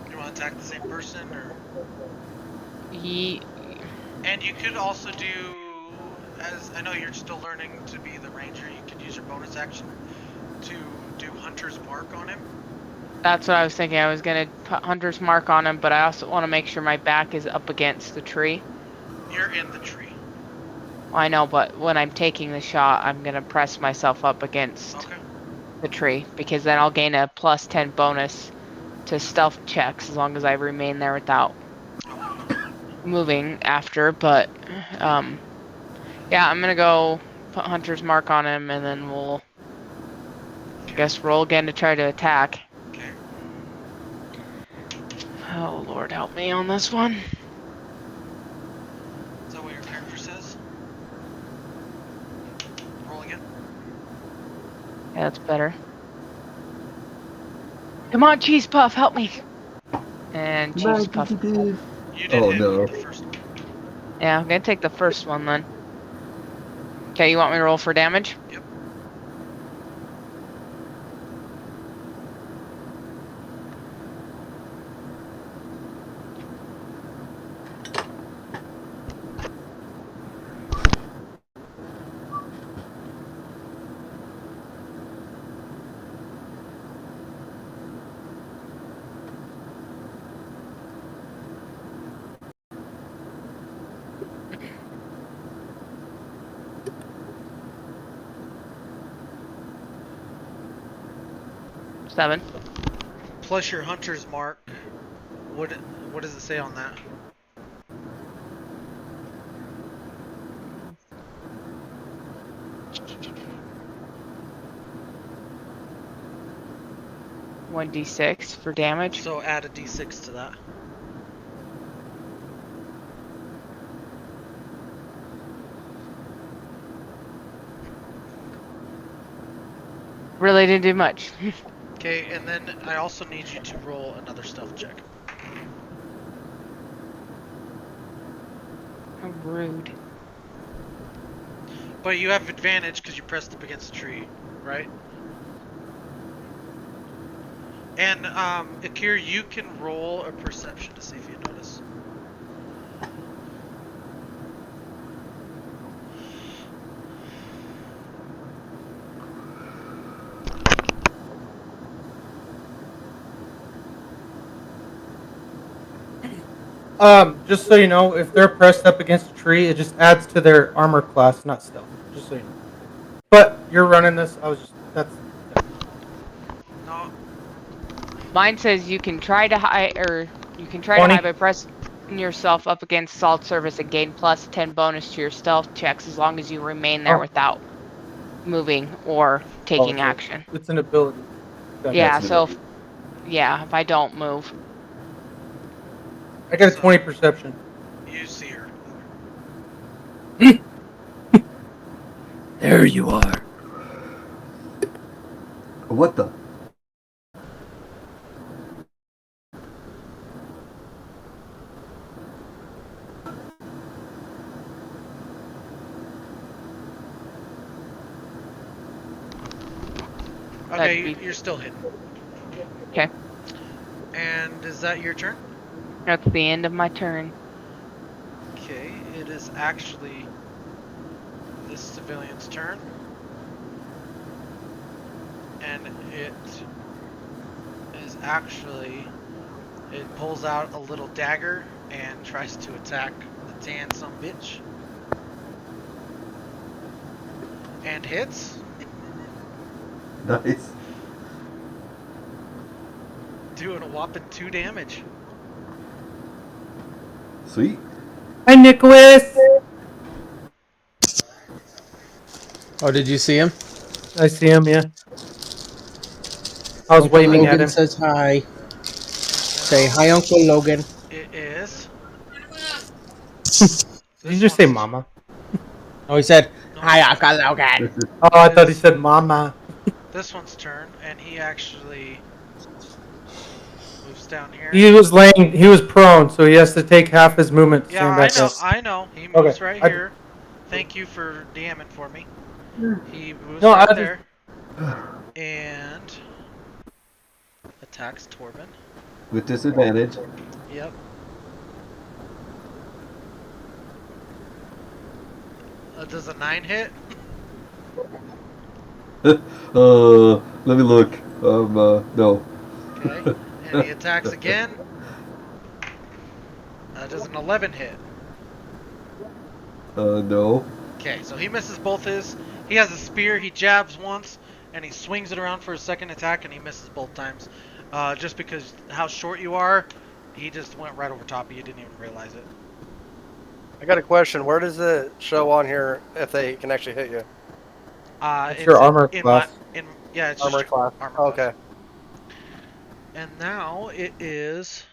You want to attack the same person, or? And you could also do, as I know you're still learning to be the ranger, you could use your bonus action to do Hunter's Mark on him. That's what I was thinking. I was gonna put Hunter's Mark on him, but I also want to make sure my back is up against the tree. You're in the tree. Well, I know, but when I'm taking the shot, I'm gonna press myself up against Okay. the tree because then I'll gain a plus 10 bonus to stealth checks as long as I remain there without moving after. But yeah, I'm gonna go put Hunter's Mark on him, and then we'll I guess roll again to try to attack. Okay. Oh Lord, help me on this one. Is that what your character says? Roll again. Yeah, that's better. Come on, Cheese Puff, help me. And Cheese Puff. You did Oh, hit no. the first one. Yeah, I'm gonna take the first one then. Okay, you want me to roll for damage? Yep. Seven. Plus your Hunter's Mark. What does it say on that? One d6 for damage. So add a d6 to that. Really didn't do much. Okay, and then I also need you to roll another stealth check. How rude. But you have advantage because you pressed up against the tree, right? And Akir, you can roll a perception to see if you notice. Just so you know, if they're pressed up against a tree, it just adds to their armor class, not stealth. Just so you know. But you're running this. That's. No. Mine says you can try to hide, or you can try 20. to hide by pressing yourself up against solid surface and gain plus 10 bonus to your stealth checks as long as you remain there without moving or taking action. It's an ability. Gotcha. Yeah, That's an so ability. if I don't move. I got a 20 perception. You see her. There you are. What the? Okay, That'd be- you're still hidden. Okay. And is that your turn? That's the end of my turn. Okay, it is actually this civilian's turn. And it is actually, it pulls out a little dagger and tries to attack the tan sumbitch. And hits. Nice. Doing a whopping 2 damage. Sweet. Hi, Nicholas. Oh, did you see him? I see him. Yeah. I was Uncle waving Logan at him. says hi. And Say now hi, Uncle Logan. it is. Did you just say "mama"? Oh, he said No, hi, Uncle Logan. Oh, I thought he said "mama." this one's turn, and he actually moves down here. He was laying. He was prone, so he has to take half his movement to Yeah, stand back up. I know. He moves Okay, right I- here. Thank you for DMing for me. He moves No, I right just- there. And attacks Torben. With disadvantage. Yep. Does a 9 hit? Let me look. No. Okay. And he attacks again. Does an 11 hit? No. Okay, so he misses both his. He has a spear, he jabs once, and he swings it around for a second attack, and he misses both times. Just because how short you are, he just went right over top of you, didn't even realize it. I got a question. Where does it show on here if they can actually hit you? It's your armor class. Yeah, it's Armor just class. armor Oh, class. okay. And now it is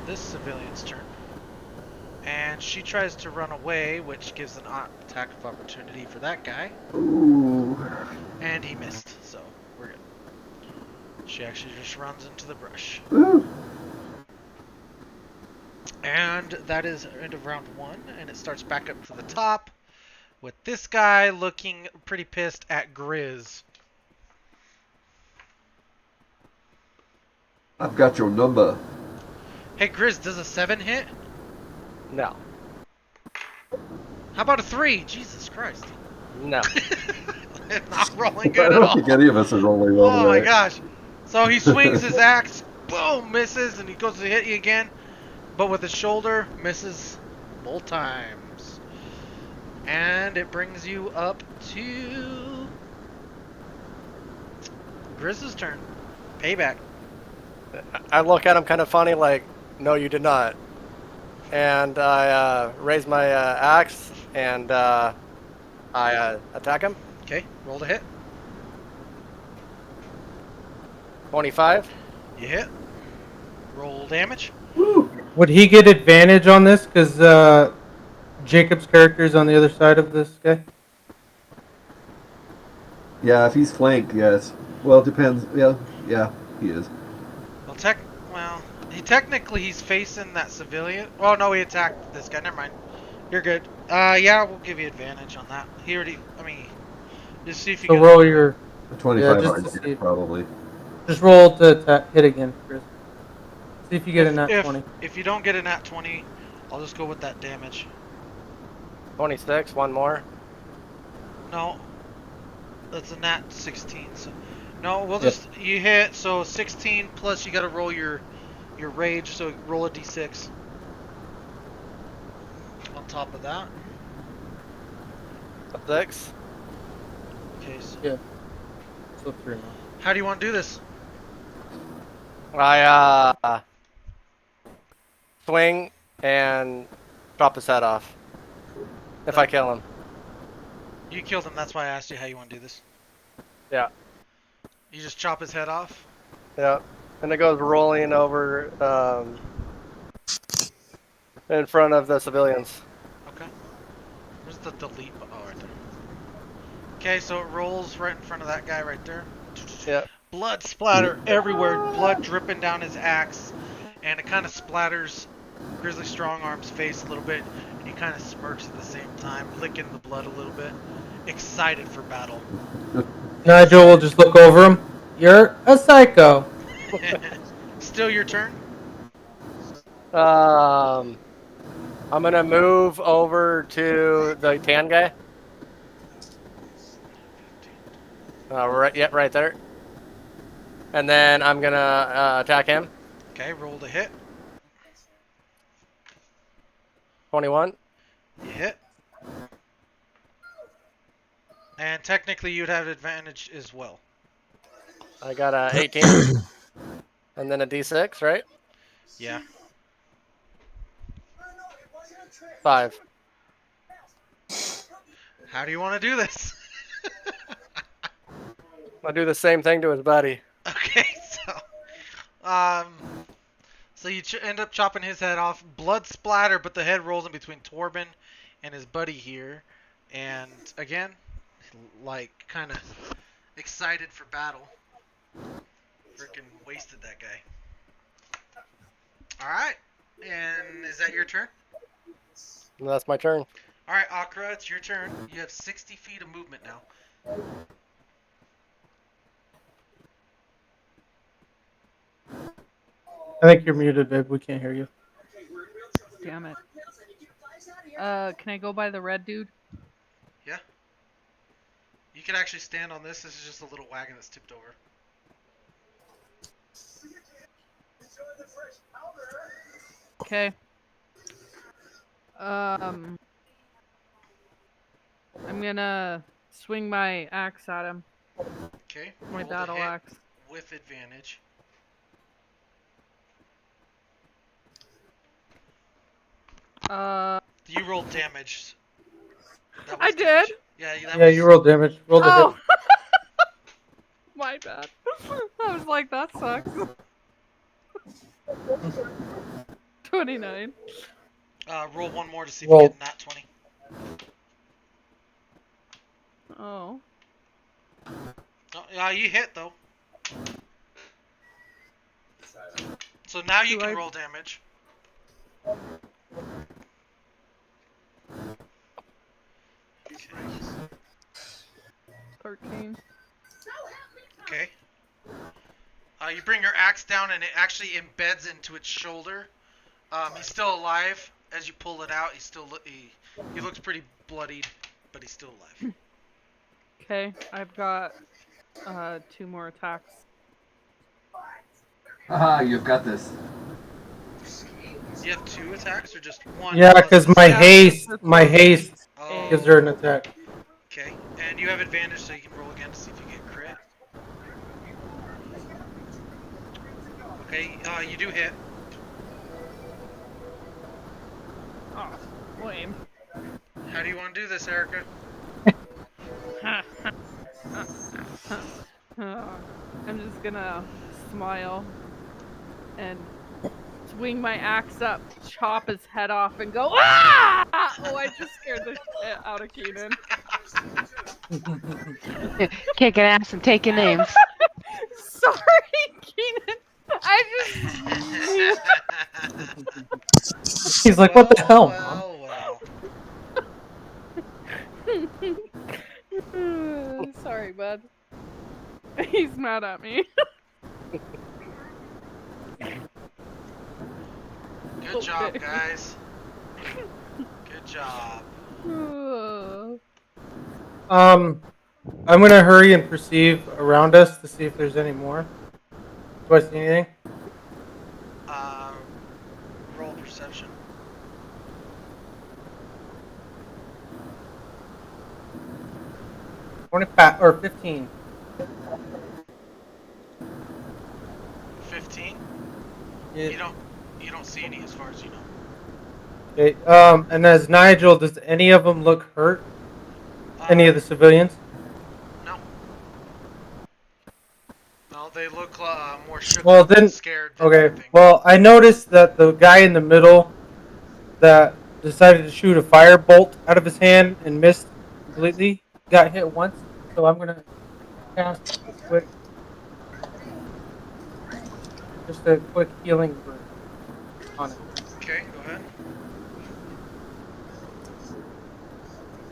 this civilian's turn. And she tries to run away, which gives an attack of opportunity for that guy. Ooh. And he missed, so we're good. She actually just runs into the brush. Ooh. And that is end of round 1, and it starts back up to the top with this guy looking pretty pissed at Grizz. I've got your number. Hey Grizz, does a 7 hit? No. How about a 3? Jesus Christ. No. Not rolling I good at don't all. think any of us are rolling well Oh my today. gosh. So he swings his axe, boom, misses, and he goes to hit you again. But with his shoulder, misses both times. And it brings you up to Grizz's turn. Payback. I look at him kind of funny, like, no, you did not. And I raise my axe and I attack him. Okay, roll to hit. 25. You hit. Roll damage. Would he get advantage on this? Because Jacob's character is on the other side of this guy. Yeah, if he's flanked, yes. Well, it depends. Yeah, he is. Well, he's facing that civilian. Oh no, he attacked this guy. Never mind. You're good. Yeah, we'll give you advantage on that. He already. Just see if you So can. roll your. A 25 just hard to hit, see. probably. Just roll to hit again, Chris. See if you get a nat 20. If you don't get a nat 20, I'll just go with that damage. 26. One more. No, that's a nat 16. So no, we'll just you hit. So 16 plus you got to roll your rage. So roll a d6 on top of that. 6. Okay. So Yeah. So 3 now. how do you want to do this? I swing and chop his head off. If I kill him. You killed him. That's why I asked you how you want to do this. Yeah. You just chop his head off. Yeah. And it goes rolling over in front of the civilians. Okay. Where's the delete? Oh, right there. Okay, so it rolls right in front of that guy right there. Yeah. Blood splatter everywhere. Blood dripping down his axe. And it kind of splatters Grizzly Strongarm's face a little bit. And he kind of smirks at the same time, licking the blood a little bit. Excited for battle. Nigel will just look over him. You're a psycho. Still your turn. I'm gonna move over to the tan guy. Right there. And then I'm gonna attack him. Okay, roll to hit. 21. You hit. And technically, you'd have advantage as well. I got a 18. And then a D6, right? Yeah. 5. How do you want to do this? I'll do the same thing to his buddy. Okay, so you end up chopping his head off. Blood splatter, but the head rolls in between Torben and his buddy here. And again, like, kind of excited for battle. Freaking wasted that guy. Alright, and is that your turn? And that's my turn. Alright, Akra, it's your turn. You have 60 feet of movement now. I think you're muted, babe. We can't hear you. Damn it. Can I go by the red dude? Yeah. You can actually stand on this. This is just a little wagon that's tipped over. Okay. I'm gonna swing my axe at him. Okay. My roll to battle hit axe. with advantage. You rolled damage. That I was did? damage. Yeah, that Yeah, was... you rolled damage. Roll the Oh! hit. My bad. I was like, that sucks. 29. Roll one more to see if Roll. you get nat 20. Oh. Oh, you hit, though. So now you Do can I- roll damage. Okay. 13. Okay. You bring your axe down and it actually embeds into its shoulder. He's still alive. As you pull it out, he looks pretty bloodied, but he's still alive. Okay, I've got 2 more attacks. Haha, you've got this. You have 2 attacks or just one? Yeah, plus because the my second? haste Oh, gives her an attack. okay. And you have advantage, so you can roll again to see if you get crit. Okay, you do hit. Oh, lame. How do you want to do this, Erica? I'm just gonna smile and swing my axe up, chop his head off, and go, ah! Oh, I just scared the shit out of Keenan. Kicking ass and taking names. Sorry, Keenan. I just. He's like, what the hell, Mom? Well. Sorry, bud. He's mad at me. Good job, guys. Good job. I'm gonna hurry and perceive around us to see if there's any more. Do I see anything? Roll perception. 25 or 15. 15. Yeah. You don't see any as far as you know. Okay. And as Nigel, does any of them look hurt? Any of the civilians? No. No, they look more shook Well, then, and scared than okay. anything. Well, I noticed that the guy in the middle that decided to shoot a firebolt out of his hand and missed completely got hit once. So I'm gonna cast just a quick healing word on it. Okay, go ahead.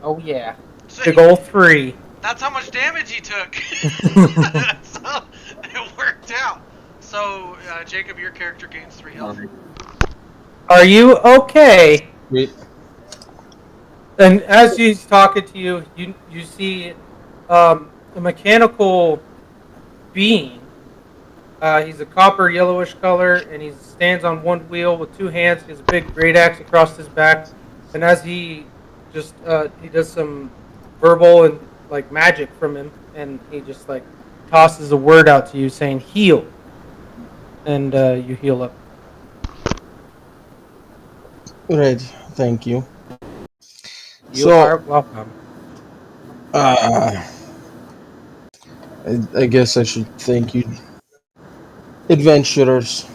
Oh yeah, So big ol' 3. That's how much damage he took. So it worked out. So Jacob, your character gains 3 health. Are you okay? Wait. And as he's talking to you, you see a mechanical being. He's a copper yellowish color, and he stands on one wheel with 2 hands. He has a big great axe across his back, and as he just he does some verbal and like magic from him, and he just like tosses a word out to you saying "heal," and you heal up. Right. Thank you. You are welcome. I guess I should thank you, adventurers.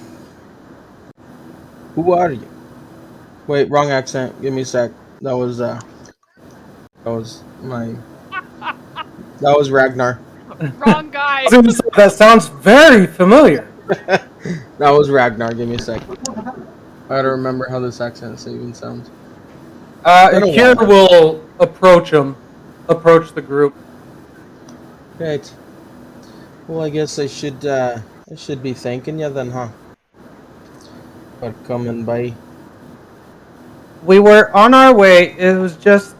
Who are you? Wait, wrong accent. Give me a sec. That was my. That was Ragnar. Wrong guy. That sounds very familiar. That was Ragnar. Give me a sec. I gotta remember how this accent even sounds. Akira will approach the group. Right. Well, I guess I should be thanking you then, huh? For coming by. We were on our way. It was just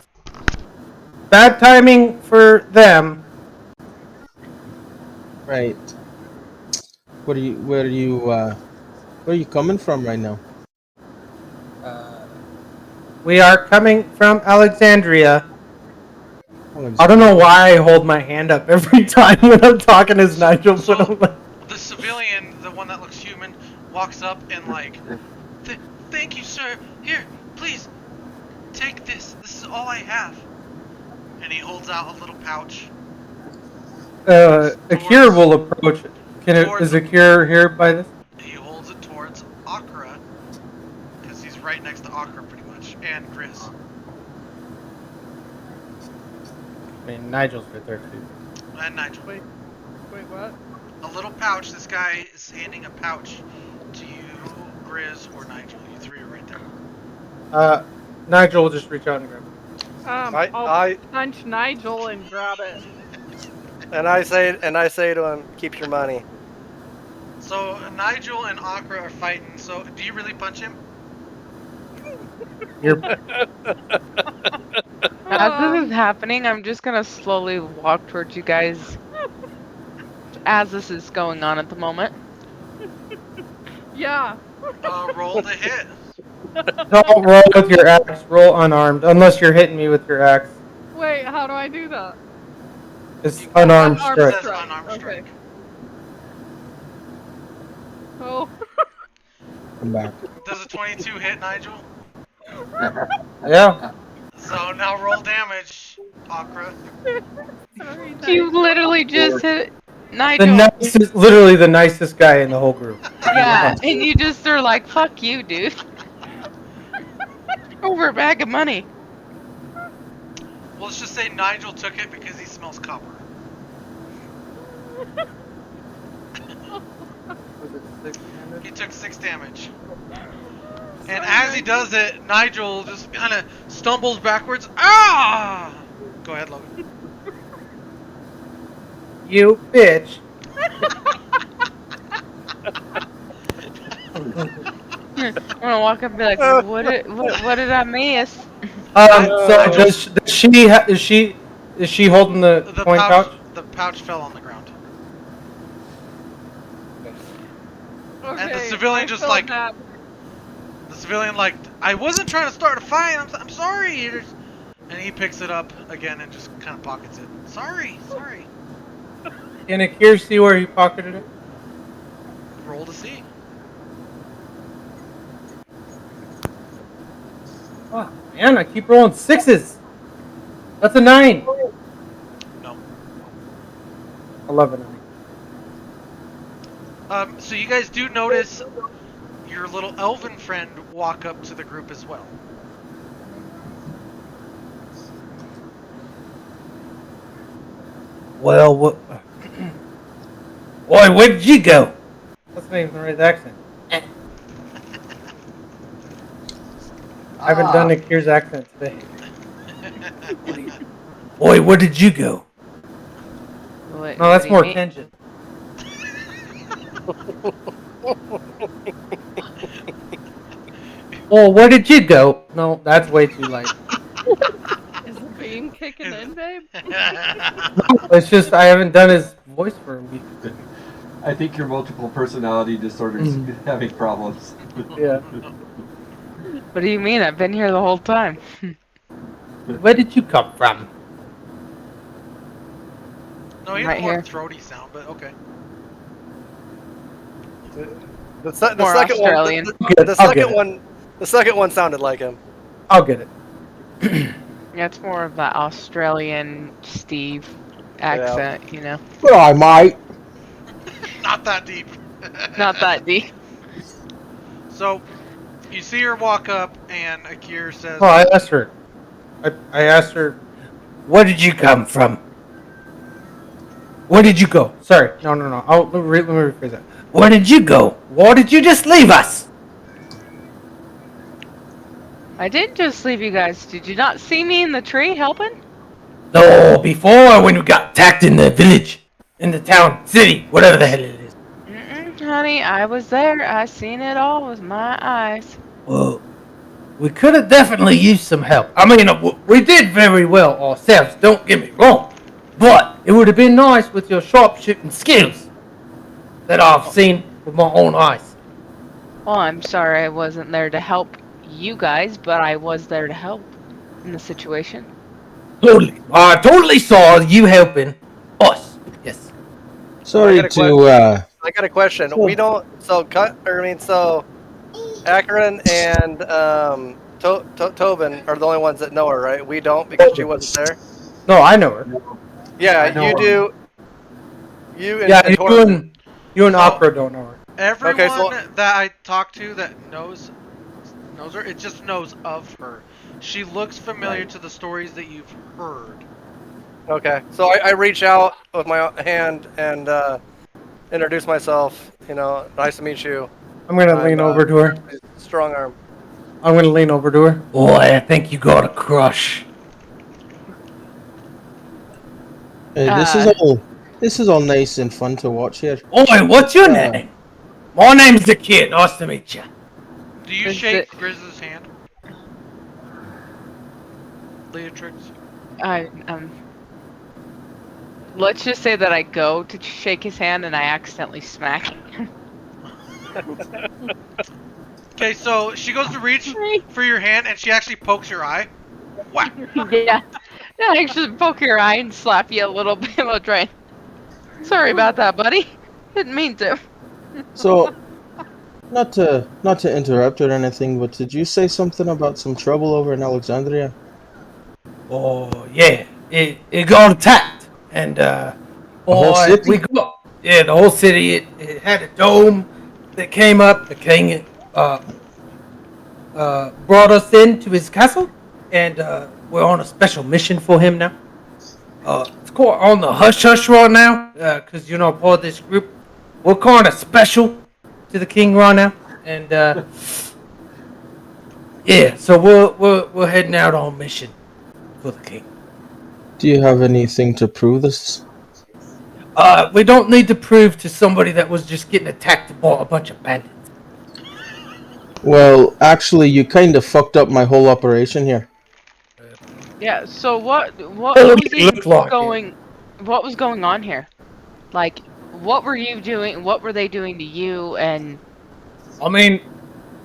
bad timing for them. Right. Where are you coming from right now? We are coming from Alexandria. Oh, I don't know why I hold my hand up every time when I'm talking as Nigel. So, But I'm like, the civilian, the one that looks human, walks up and like, thank you, sir. Here, please, take this. This is all I have. And he holds out a little pouch. Akira will approach it. Is Akira here by this? He holds it towards Akra, because he's right next to Akra pretty much, and Grizz. I mean, Nigel's right there too. And Nigel. Wait, what? A little pouch. This guy is handing a pouch to you, Grizz, or Nigel. You 3 are right there. Nigel will just reach out and grab it. I'll punch Nigel and grab it. And I say to him, keep your money. So Nigel and Akra are fighting. So do you really punch him? As this is happening, I'm just gonna slowly walk towards you guys as this is going on at the moment. Yeah. Roll to hit. Don't roll with your axe. Roll unarmed, unless you're hitting me with your axe. Wait, how do I do that? It's unarmed Unarmed strike. It says unarmed Okay. strike. Oh. I'm back. Does a 22 hit, Nigel? Yeah. So now roll damage, Akra. Sorry, You literally just hit The Nigel. nicest, literally the nicest guy in the whole group. Yeah, and you just are like, fuck you, dude. Over a bag of money. Well, let's just say Nigel took it because he smells copper. He took 6 damage. And as he does it, Nigel just kind of stumbles backwards. Ah! Go ahead, Logan. You bitch. I'm gonna walk up and be like, what did I miss? So is she holding the coin pouch? The pouch fell on the ground. Okay, And the civilian I just felt like- bad. The civilian like, I wasn't trying to start a fight. I'm sorry. And he picks it up again and just kind of pockets it. Sorry. Can Akira see where he pocketed it? Roll to see. Oh, man, I keep rolling 6s. That's a 9. No. 11. So you guys do notice your little elven friend walk up to the group as well. Well, what? Boy, where did you go? That's not even the right accent. I haven't done Akira's accent today. Boy, where did you go? What, No, what that's do you more mean? tension. Oh, where did you go? No, that's way too late. Is the beam kicking in, babe? It's just I haven't done his voice for a week. I think your multiple personality disorder is having problems. Yeah. What do you mean? I've been here the whole time. Where did you come from? No, he Right had a more here. throaty sound, but okay. The second More one, Australian. the second one sounded like him. I'll get it. Yeah, it's more of that Australian Steve accent, you know. But might. Not that deep. Not that deep. So, you see her walk up, and Akir says, Oh, I asked her. I asked her, where did you come from? Where did you go? Sorry. No. Let me rephrase that. Where did you go? Why did you just leave us? I didn't just leave you guys. Did you not see me in the tree helping? No, before when we got attacked in the village, in the town, city, whatever the hell it is. Honey, I was there. I seen it all with my eyes. Well, we could have definitely used some help. I mean, we did very well ourselves, don't get me wrong. But it would have been nice with your sharpshooting skills that I've seen with my own eyes. Well, I'm sorry I wasn't there to help you guys, but I was there to help in the situation. Totally. I totally saw you helping us. Yes. Sorry to. I got a question. Sure. We don't. So Akron and Tobin are the only ones that know her, right? We don't because she wasn't there. No, I know her. Yeah, I know you her. do. You and Yeah, and you Torben. and Opera don't know her. everyone Okay, so- that I talk to that knows her, it just knows of her. She looks familiar Right. to the stories that you've heard. Okay, so I reach out with my hand and introduce myself. You know, nice to meet you. I'm gonna I'm, lean over to her. Strong arm. I'm gonna lean over to her. Boy, I think you got a crush. Hey, this is all nice and fun to watch here. Boy, what's your name? My name's the Kid. Nice to meet you. Do you Is shake it- Grizz's hand? Leatrix? Let's just say that I go to shake his hand and I accidentally smack him. Okay, so she goes to reach for your hand, and she actually pokes your eye. Whack! Yeah. I actually poke your eye and slap you a little bit while trying. Sorry about that, buddy. Didn't mean to. So, not to interrupt or anything, but did you say something about some trouble over in Alexandria? Oh yeah, it got attacked, and whole city? the whole city. It had a dome that came up. The king brought us into his castle, and we're on a special mission for him now. It's called on the hush hush right now, because part of this group. We're kind of special to the king right now, and yeah, so we're heading out on mission for the king. Do you have anything to prove this? We don't need to prove to somebody that was just getting attacked by a bunch of bandits. Well, actually, you kind of fucked up my whole operation here. Yeah, so what Oh, was it even looked like what was going on here? Like, what were you doing? What were they doing to you? And I mean,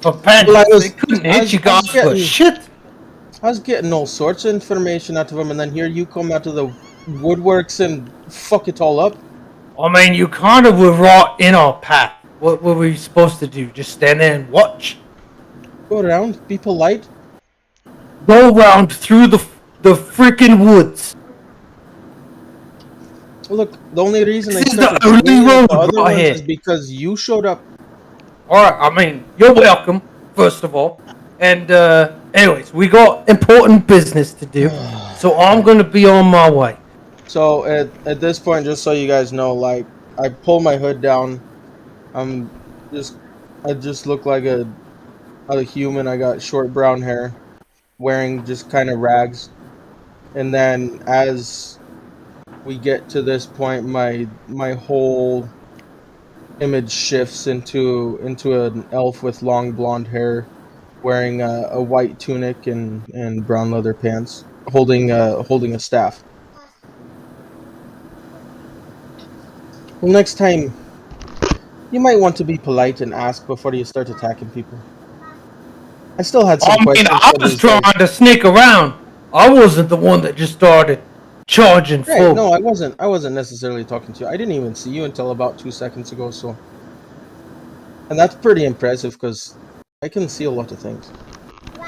for bandits, Well, they couldn't hit you guys for getting- shit. I was getting all sorts of information out of him, and then here you come out of the woodworks and fuck it all up. I mean, you kind of were right in our path. What were we supposed to do? Just stand there and watch? Go around, be polite. Go around through the freaking woods. Look, the only reason This they is the started only doing road the other right ones here. is because you showed up. Alright, I mean, you're welcome, first of all. And, anyways, we got important business to do. So I'm gonna be on my way. So at this point, just so you guys know, like I pull my hood down. I just look like a human. I got short brown hair, wearing just kind of rags. And then as we get to this point, my whole image shifts into an elf with long blonde hair, wearing a white tunic and brown leather pants, holding a staff. Well, next time you might want to be polite and ask before you start attacking people. I still had some I mean, questions I for was these trying guys. to sneak around. I wasn't the one that just started charging Right? full. No, I wasn't. I wasn't necessarily talking to you. I didn't even see you until about 2 seconds ago. So, and that's pretty impressive because I can see a lot of things.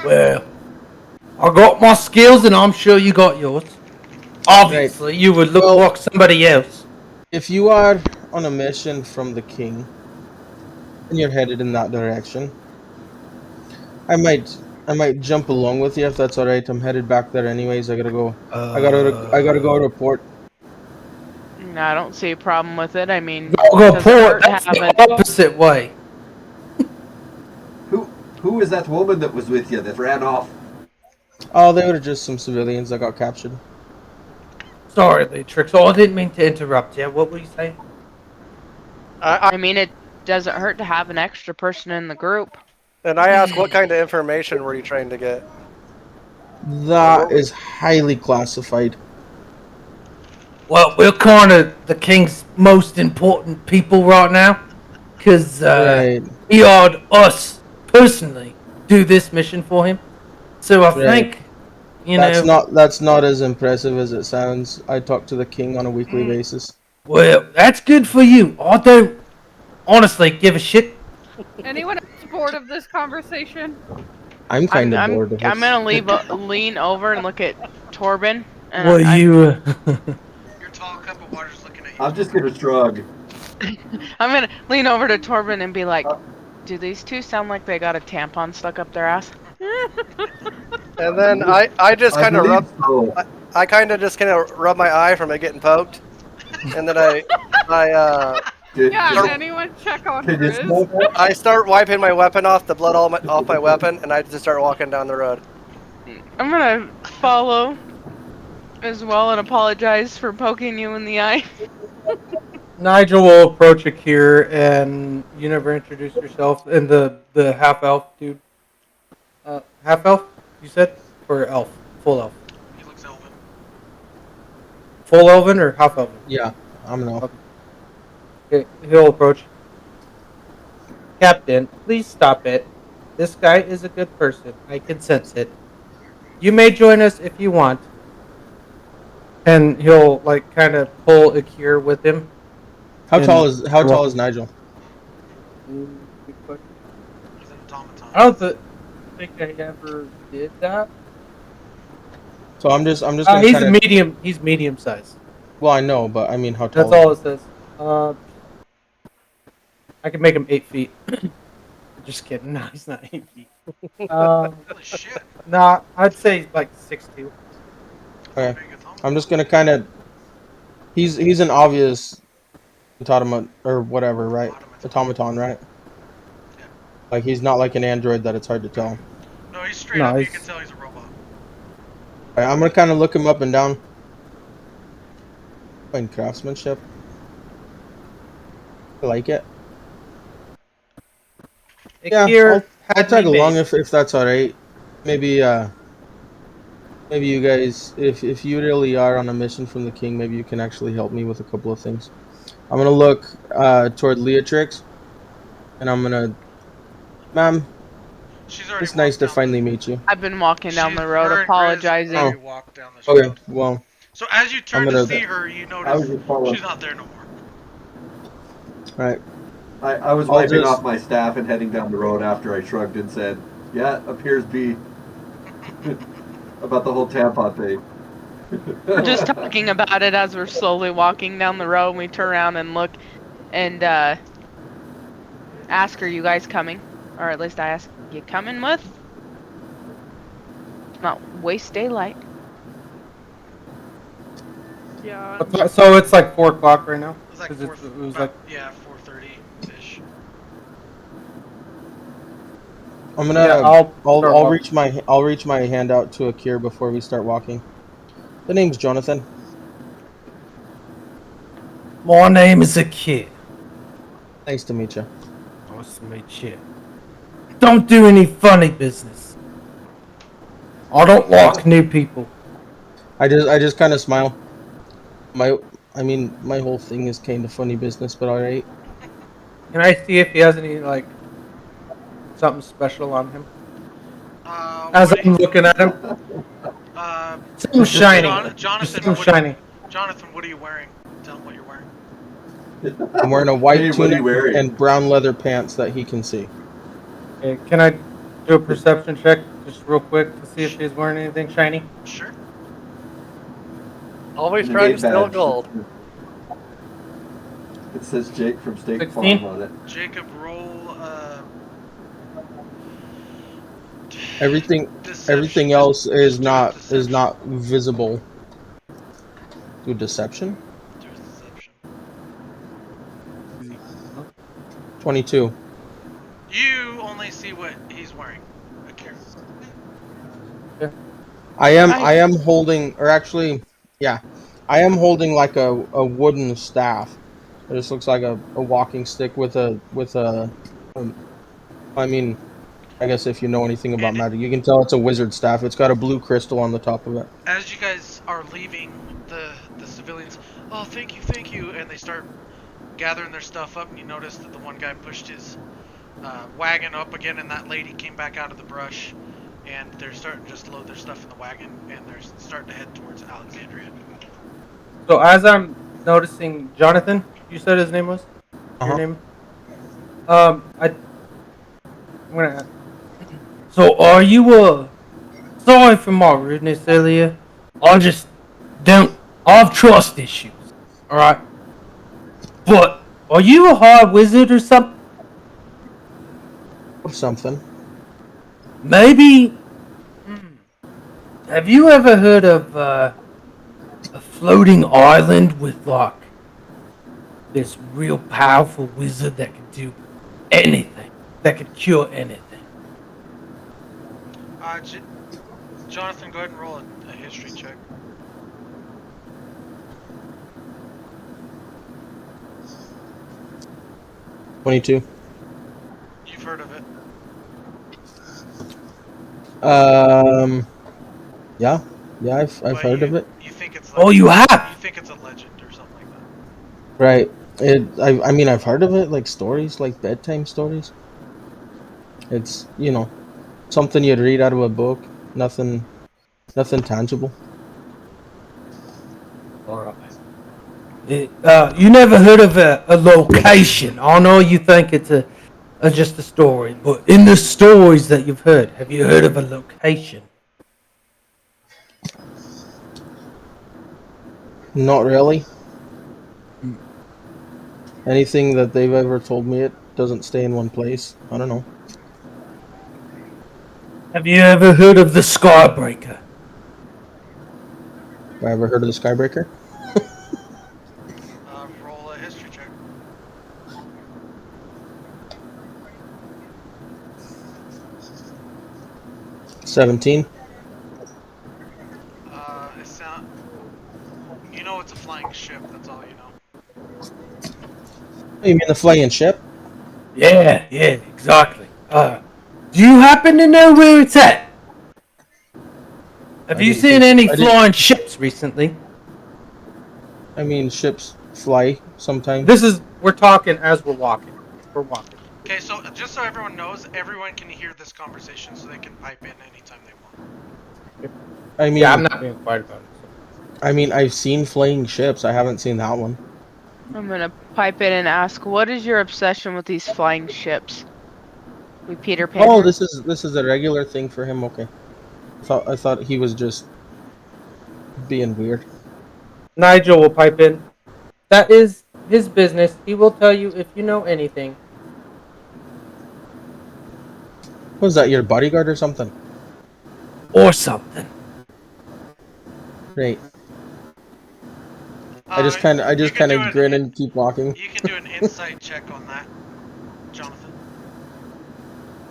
Well, I got my skills, and I'm sure you got yours. Right. Obviously, you would look Well, like somebody else. if you are on a mission from the king and you're headed in that direction, I might jump along with you if that's all right. I'm headed back there anyways. I gotta go. I gotta go report. No, I don't see a problem with it. I mean, Go does it port. hurt to That's have the it? opposite way. Who is that woman that was with you that ran off? Oh, they were just some civilians that got captured. Sorry, Leatrix. Oh, I didn't mean to interrupt you. What were you saying? I mean, it doesn't hurt to have an extra person in the group. And I ask, what kind of information were you trying to get? That is highly classified. Well, we're kind of the king's most important people right now, because Right, he had us personally do this mission for him. So I right. think, you know, That's not as impressive as it sounds. I talk to the king on a weekly basis. well, that's good for you. I don't honestly give a shit. Anyone else bored of this conversation? I'm kind of bored of I'm it. gonna lean over and look at Torben. And Well, you. Your tall cup of water's looking at you. I'm just gonna shrug. I'm gonna lean over to Torben and be like, "Do these two sound like they got a tampon stuck up their ass?" And then I just kind of believe rub so. I kind of just kind of rub my eye from it getting poked, and then I Yeah, Can- anyone check on can you Grizz? smell that? I start wiping my weapon off, the blood off my weapon, and I just start walking down the road. I'm gonna follow as well and apologize for poking you in the eye. Nigel will approach Akir, and you never introduce yourself. And the half elf dude. Half elf, you said? Or elf? Full elf. He looks elven. Full elven or half elven? Yeah, I'm an elf. Okay, he'll approach. Captain, please stop it. This guy is a good person. I can sense it. You may join us if you want. And he'll like kind of pull Akir with him. How And- tall is Nigel? Good question. He's an automaton. I don't think I ever did that. So I'm just gonna He's kind of. medium. He's medium size. Well, I know, but I mean, how tall? That's all it says. I can make him 8 feet. Just kidding. No, he's not 8 feet. Holy shit. Nah, I'd say like 6'2". Okay. Big automaton. I'm just gonna kind of. He's an obvious automaton or whatever, right? Automaton, right? Yeah. Like he's not like an android that it's hard to tell. No, he's straight No, up. You he's- can tell he's a robot. Alright, I'm gonna kind of look him up and down. Fine craftsmanship. I like it. Yeah, Akir I'll had tag me along made. if that's all right. Maybe maybe you guys, if you really are on a mission from the king, maybe you can actually help me with a couple of things. I'm gonna look toward Leatrix, and I'm gonna, ma'am, She's already it's nice walked to down finally the- meet you. I've been walking down She's- the road her and Grizz apologizing. already walked down this Okay, road. well, So as you turn I'm to gonna- see her, you I was notice just following. she's not there no more. alright. I was I'll wiping just- off my staff and heading down the road after I shrugged and said, "Yeah, appears to be about the whole tampon thing." We're just talking about it as we're slowly walking down the road, and we turn around and look and ask, "Are you guys coming?" Or at least I ask, "You coming with?" Not waste daylight. Yeah. So it's like 4 o'clock right now. It was like 'Cause four, it was about, like yeah, 4:30 ish. I'm gonna, Yeah, I'll start walking. reach my hand out to Akir before we start walking. The name's Jonathan. My name is a kid. Nice to meet you. Nice to meet you. Don't do any funny business. I don't like new people. I just kind of smile. My whole thing is kind of funny business, but all right. Can I see if he has any like something special on him? As What do I'm you, looking at him, something shiny. Just Jonathan, something shiny. Jonathan, what are you wearing? Tell him what you're wearing. I'm wearing a white Hey, what are tunic you wearing? and brown leather pants that he can see. Okay, can I do a perception check just real quick to see if he's wearing anything shiny? Sure. Always And a trying to name steal badge. gold. It says Jake from State 16? Farm on it. Jacob, roll. Everything Deception. else Just is do a not deception. visible. Do deception. Do a deception. 22. You only see what he's wearing. Akira. I am holding, or actually, yeah, I am holding like a wooden staff. It just looks like a walking stick with a I mean, I guess if you know anything about And magic, you can tell it's a wizard staff. It's got a blue crystal on the top of it. as you guys are leaving, the civilians, oh, thank you, and they start gathering their stuff up, and you notice that the one guy pushed his wagon up again, and that lady came back out of the brush, and they're starting to just load their stuff in the wagon, and they're starting to head towards Alexandria. So as I'm noticing, Jonathan, you said his name was? Uh-huh. Your name? I'm gonna. So are you Sorry for my rudeness earlier. I just don't. I have trust issues. All right. But are you a high wizard or something? Or something. Maybe. Have you ever heard of a floating island with like this real powerful wizard that can do anything, that could cure anything? Jonathan, go ahead and roll a history check. $22. You've heard of it. Yeah, I've but heard of it. You think it's like, Oh, you have? You think it's a legend or something like that. Right. I mean, I've heard of it, like stories, like bedtime stories. It's, something you'd read out of a book. Nothing tangible. Alright. You never heard of a location. I know you think it's just a story, but in the stories that you've heard, have you heard of a location? Not really. Anything that they've ever told me, it doesn't stay in one place. I don't know. Have you ever heard of the Skybreaker? Have I ever heard of the Skybreaker? Roll a history check. $17. You know it's a flying ship. That's all you know. You mean the flying ship? Yeah, exactly. Do you happen to know where it's at? Have you seen any flying ships recently? I mean, ships fly sometimes. We're talking as we're walking. We're walking. Okay, so just so everyone knows, everyone can hear this conversation, so they can pipe in anytime they want. I mean, Yeah, I'm not being quiet about it. I mean, I've seen flying ships. I haven't seen that one. I'm gonna pipe in and ask, what is your obsession with these flying ships? We Peter Pan. Oh, this is a regular thing for him. Okay. I thought he was just being weird. Nigel will pipe in. That is his business. He will tell you if you know anything. Was that your bodyguard or something? Or something. Right. I just kind of grin and keep walking. You can do an insight check on that, Jonathan.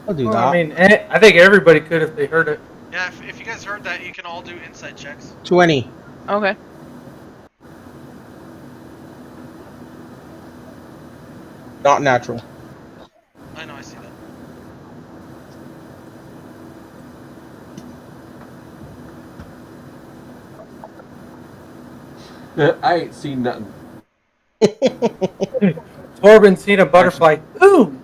I'll do Well, that. I mean, I think everybody could if they heard it. Yeah, if you guys heard that, you can all do insight checks. 20. Okay. Not natural. I know, I see that. I ain't seen nothing. Torben seen a butterfly. Ooh,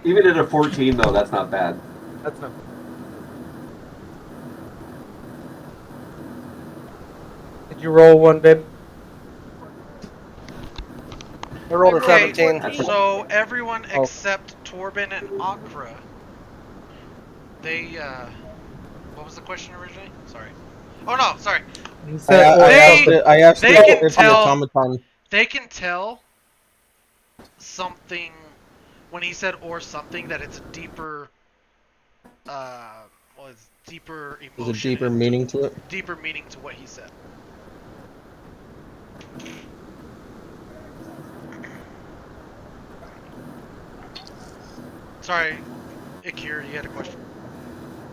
Even at a 14, though, that's not bad. that's not. Did you roll one, babe? I rolled a Okay, 17. so everyone Oh. except Torben and Akra, they, what was the question originally? Sorry. Oh no, sorry. He I, said, I or They- asked it. I asked they it can if the tell- automaton. They can tell something when he said or something that it's a deeper, it's deeper emotion. There's a deeper and meaning to it. Deeper meaning to what he said. Sorry, Ikir, you had a question.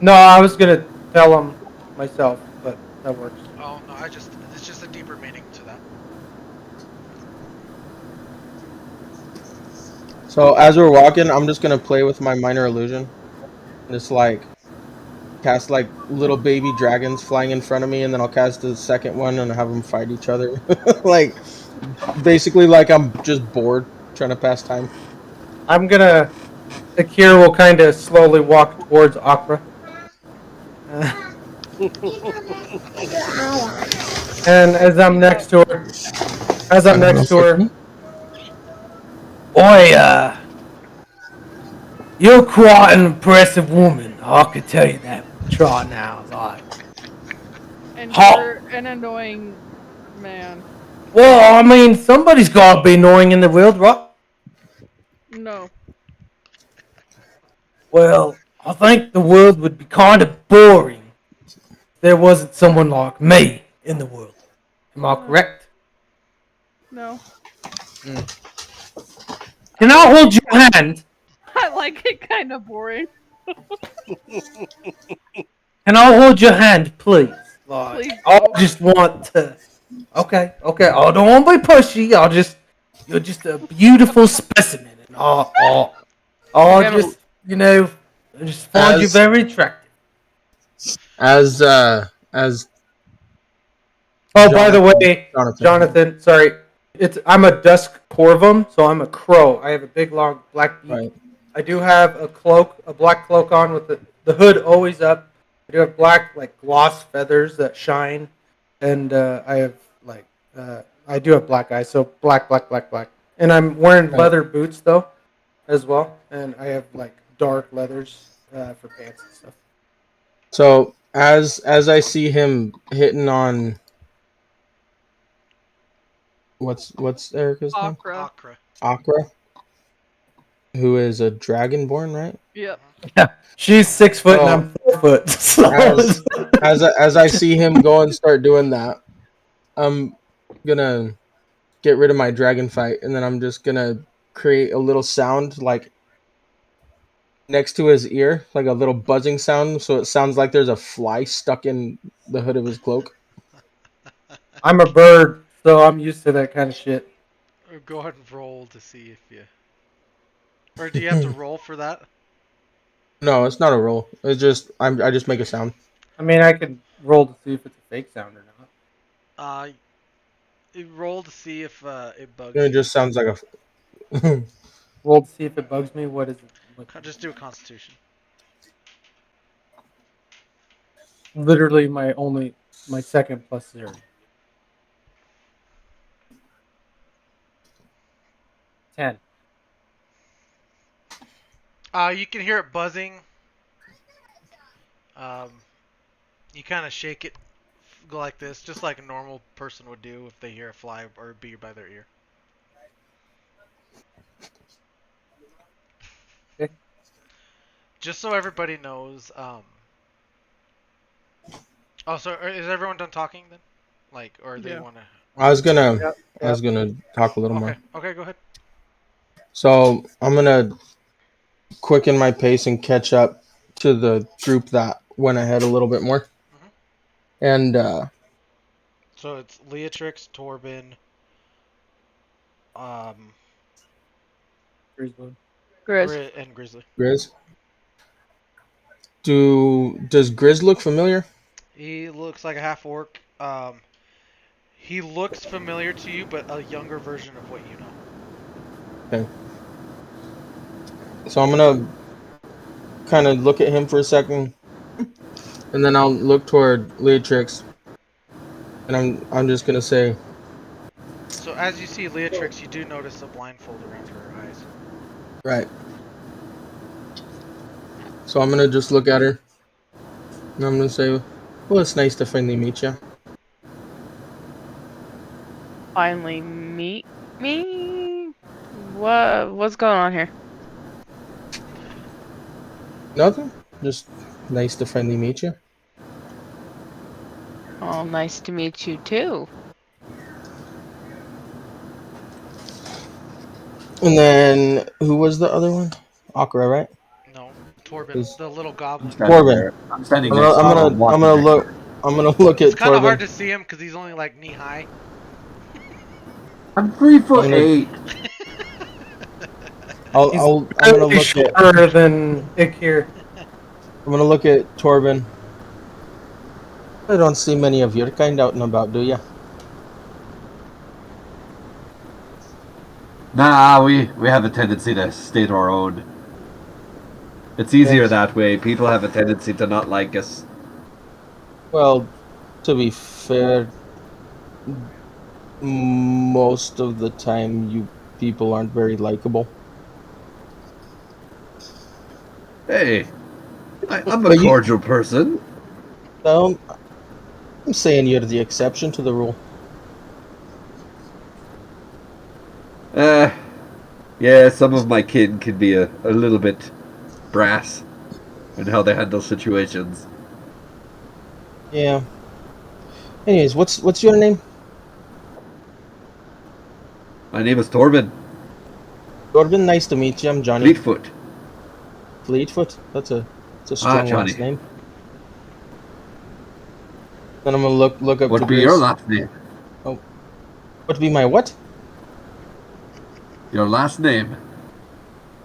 No, I was gonna tell him myself, but that works. Oh no, it's just a deeper meaning to that. So as we're walking, I'm just gonna play with my minor illusion. Just like cast like little baby dragons flying in front of me, and then I'll cast the second one and have them fight each other. Like basically, like I'm just bored trying to pass time. I'm gonna. Akira will kind of slowly walk towards Akra. And as I'm next to her, Oi, you're quite an impressive woman. I can tell you that right now. Like, And Hot. you're an annoying man. well, I mean, somebody's got to be annoying in the world, right? No. Well, I think the world would be kind of boring if there wasn't someone like me in the world. Am I correct? No. Can I hold your hand? I like it kind of boring. Can I hold your hand, please? Like, Please I don't. just want to. Okay. I don't want to be pushy. You're just a beautiful specimen, and I'll Yeah, just, I just find you As- very attractive. As Oh, by the way, Jonathan. Jonathan, sorry, I'm a dusk corvum, so I'm a crow. I have a big long black beak. Right. I do have a black cloak on with the hood always up. I do have black like gloss feathers that shine, and I have I do have black eyes, so black. And I'm wearing Right. leather boots though, as well, and I have like dark leathers for pants and stuff. So as I see him hitting on what's Erica's name? Opera. Akra. Akra, who is a dragonborn, right? Yep. Yeah, she's 6 foot and I'm 4 foot. So As I see him go and start doing that, I'm gonna get rid of my dragon fight, and then I'm just gonna create a little sound like next to his ear, like a little buzzing sound, so it sounds like there's a fly stuck in the hood of his cloak. I'm a bird, so I'm used to that kind of shit. Go ahead and roll to see if you. Or do you have to roll for that? No, it's not a roll. It's just I just make a sound. I mean, I could roll to see if it's a fake sound or not. Roll to see if it bugs It you. just sounds like a. Roll to see if it bugs me. What is it? Just do a Constitution. Literally my second plus 0. 10. You can hear it buzzing. You kind of shake it, go like this, just like a normal person would do if they hear a fly or a bee by their ear. Okay. Just so everybody knows. Oh, so is everyone done talking then? Like, or they Yeah. want to? I was gonna Yep. I was gonna talk a little more. Okay, go ahead. So I'm gonna quicken my pace and catch up to the group that went ahead a little bit more. And So it's Leatrix, Torben, Grizzly. Grizz. And Grizzly. Grizz. Does Grizz look familiar? He looks like a half orc. He looks familiar to you, but a younger version of what you know. Okay. So I'm gonna kind of look at him for a second, and then I'll look toward Leatrix, and I'm just gonna say, So as you see Leatrix, you do notice a blindfold around her eyes. right. So I'm gonna just look at her, and I'm gonna say, well, it's nice to finally meet you. Finally meet me? What's going on here? Nothing. Just nice to finally meet you. Oh, nice to meet you too. And then who was the other one? Akra, right? No, Torben, Is- the little I'm goblin. standing Corbin. there. I'm standing I'm next gonna, to I'm him, gonna, I'm watching gonna next look. to him. I'm gonna look It's at kind of hard Torben. to see him because he's only like knee high. I'm 3'8". He's I'm gonna really look at. shorter than Ikir. I'm gonna look at Torben. I don't see many of your kind out and about, do ya? Nah, we have a tendency to stay to our own. It's easier Yes. that way. People have a tendency to not like us. Well, to be fair, most of the time you people aren't very likable. Hey, I'm a But you, cordial person. um, I'm saying you're the exception to the rule. Yeah, some of my kin can be a little bit brass in how they handle situations. Yeah. Anyways, what's your name? My name is Torben Corbin. Nice to meet you. I'm Johnny Fleetfoot. Fleetfoot. That's a strong Johnny. last name. Then I'm gonna look up What to would be your Grizz. last name? What'd be my what? Your last name?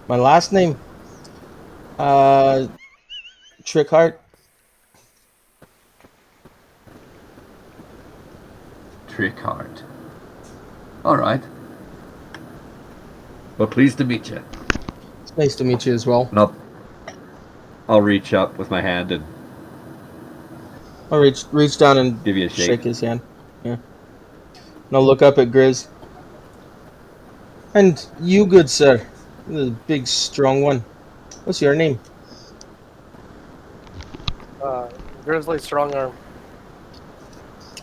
My last name? Trickheart. Trickheart. All right. Well, pleased to meet you. It's nice to meet you as well. And I'll reach up with my hand and I'll reach down and give you a shake. shake his hand. Yeah. And I'll look up at Grizz. And you, good sir, the big strong one. What's your name? Grizzly strong arm.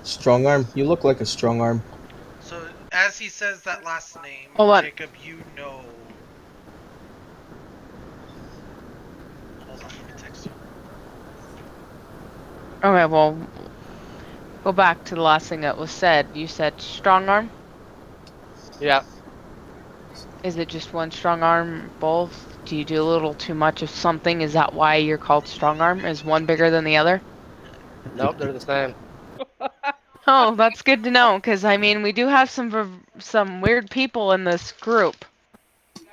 Strong arm. You look like a strong arm. So as he says that last name, Hold on. Jacob, you know. Hold on, let me text you. Okay, well, go back to the last thing that was said. You said strong arm? Yeah. Is it just one strong arm, both? Do you do a little too much of something? Is that why you're called strong arm? Is one bigger than the other? Nope, they're the same. Oh, that's good to know, because, I mean, we do have some weird people in this group.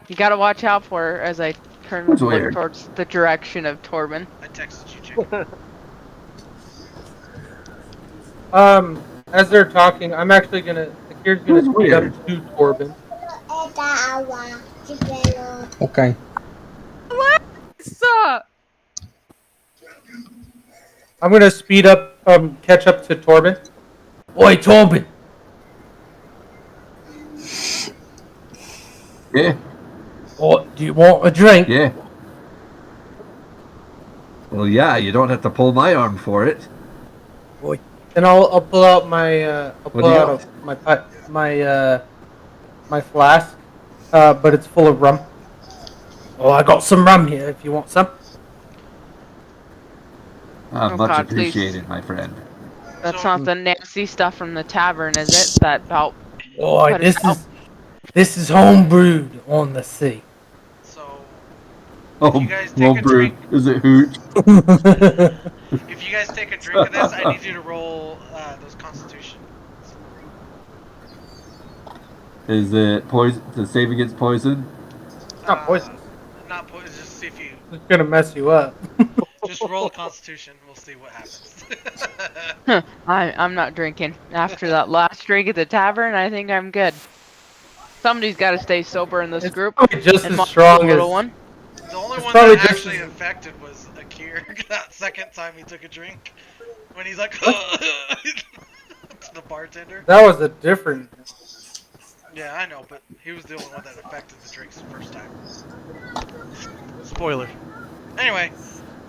You gotta watch out for her as I turn What's and look weird? towards the direction of Torben. I texted you, Jacob. As they're talking, I'm actually gonna. Ikir's gonna That's speed weird. up to Torben. Okay. Alexa! I'm gonna speed up, catch up to Torben. Oi, Torben! Yeah, Oh, do you want a drink? yeah. Well, yeah, you don't have to pull my arm for it. And I'll pull out my What do you got? my flask, but it's full of rum. Oh, I got some rum here if you want some. Oh, Much God, please. appreciated, my friend. That's So- not the nasty stuff from the tavern, is it? That about Oh, Cut it out. this is home brewed on the sea. So Oh, you guys take well a brewed. drink. Is it hoot? if you guys take a drink of this, I need you to roll those Constitution. Is it poison? To save against poison? not poisonous. Not poisonous. Just see if you It's gonna mess you up. just roll a Constitution. We'll see what happens. I'm not drinking. After that last drink at the tavern, I think I'm good. Somebody's got to stay sober in this It's group. probably just And as Mark's the strong little as. one. The only It's one probably that just actually as- affected was Akir. That second time he took a drink, when he's like, to the bartender. That was a different. Yeah, I know, but he was the only one that affected the drinks the first time. Spoiler. Anyway,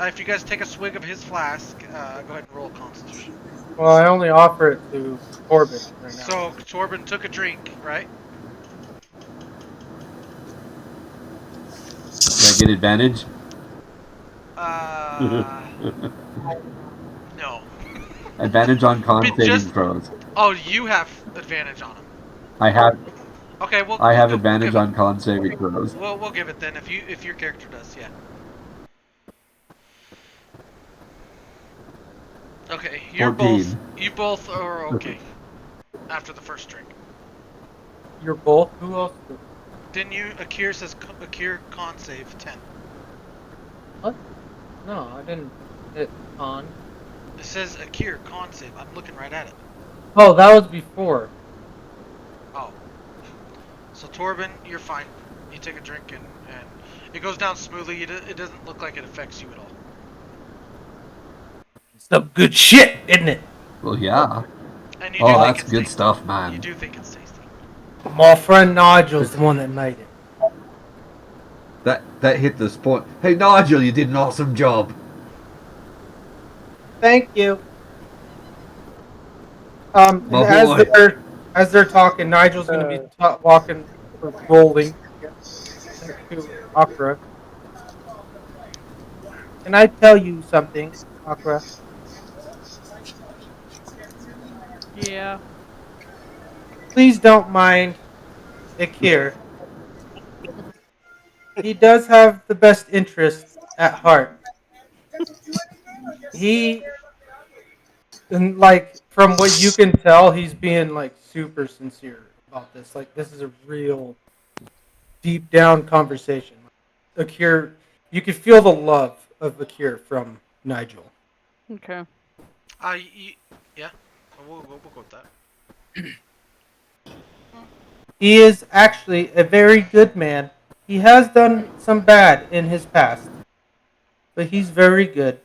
if you guys take a swig of his flask, go ahead and roll Constitution. Well, I only offer it to Corbin right now. So Torben took a drink, right? Did I get advantage? No. Advantage on con But saving just- throws. Oh, you have advantage on him. I have Okay, well I have we'll advantage give on con saving throws. it. We'll give it then if your character does, yeah. Okay, you 14. both are okay after the first drink. You're both. Who else? Didn't you? Akir says Akir con save 10. No, I didn't hit on. It says Akir con save. I'm looking right at it. Oh, that was before. Oh. So Torben, you're fine. You take a drink and it goes down smoothly. It doesn't look like it affects you at all. Some good shit, isn't it? Well, yeah. And you do Oh, think that's it's good tasty. stuff, You man. do think it's tasty. My friend Nigel's the one that made it. That hit the spot. Hey, Nigel, you did an awesome job. Thank you. My boy. As they're talking, Nigel's gonna be walking or rolling next to Akra. Can I tell you something, Akra? Yeah. Please don't mind Akir. He does have the best interest at heart. And like from what you can tell, he's being like super sincere about this. Like this is a real deep down conversation. Akir, you can feel the love of Akir from Nigel. Okay. Yeah. We'll go with that. He is actually a very good man. He has done some bad in his past, but he's very good.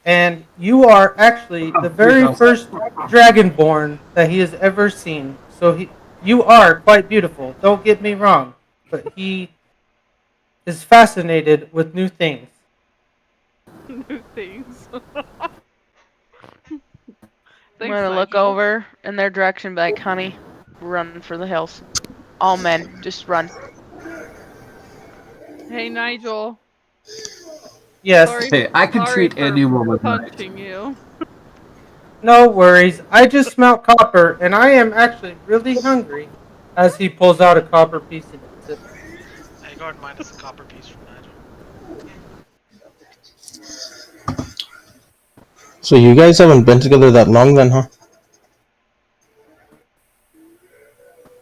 And you are actually the very first dragonborn that he has ever seen. So you are quite beautiful. Don't get me wrong, but he is fascinated with new things. New things. I'm Thanks, gonna look Nigel. over in their direction and be like, honey, run for the hills. All men, just run. Hey, Nigel. Yes, Sorry, Hey, I can sorry treat for any woman right. punching you. no worries. I just smelt copper, and I am actually really hungry. As he pulls out a copper piece and eats it. Hey, go ahead and minus a copper piece from Nigel. So you guys haven't been together that long then, huh?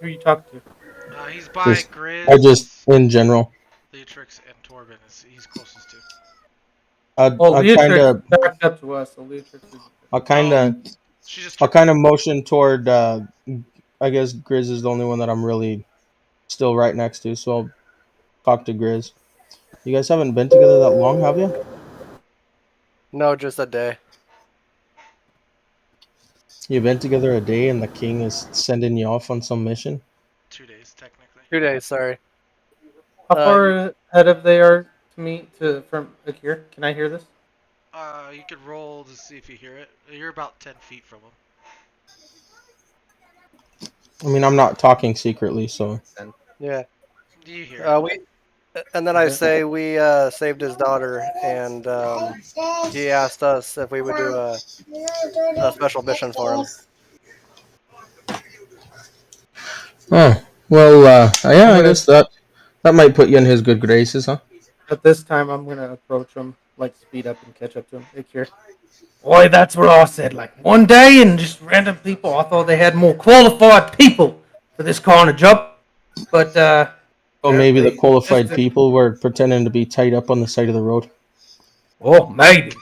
Who are you talking to? He's by Just- Grizz, Or just in general? Leatrix, and Torben. He's closest to. Well, I kind of, Leatrix backed up to us, so Leatrix is... I kind of, She just. I'll kind of motion toward. I guess Grizz is the only one that I'm really still right next to, so I'll talk to Grizz. You guys haven't been together that long, have you? No, just a day. You've been together a day, and the king is sending you off on some mission. 2 days technically. 2 days, sorry. How far ahead of they are to me from Akir? Can I hear this? You could roll to see if you hear it. You're about 10 feet from him. I mean, I'm not talking secretly, so Yeah. Do you hear it? And then I say we saved his daughter, and he asked us if we would do a special mission for him. oh well. Yeah, I guess that might put you in his good graces, huh? At this time, I'm gonna approach him, like speed up and catch up to him. Akir. Boy, that's what I said. Like one day, and just random people. I thought they had more qualified people for this kind of job. But Oh, maybe the They qualified just- people were pretending to be tied up on the side of the road. Oh, maybe.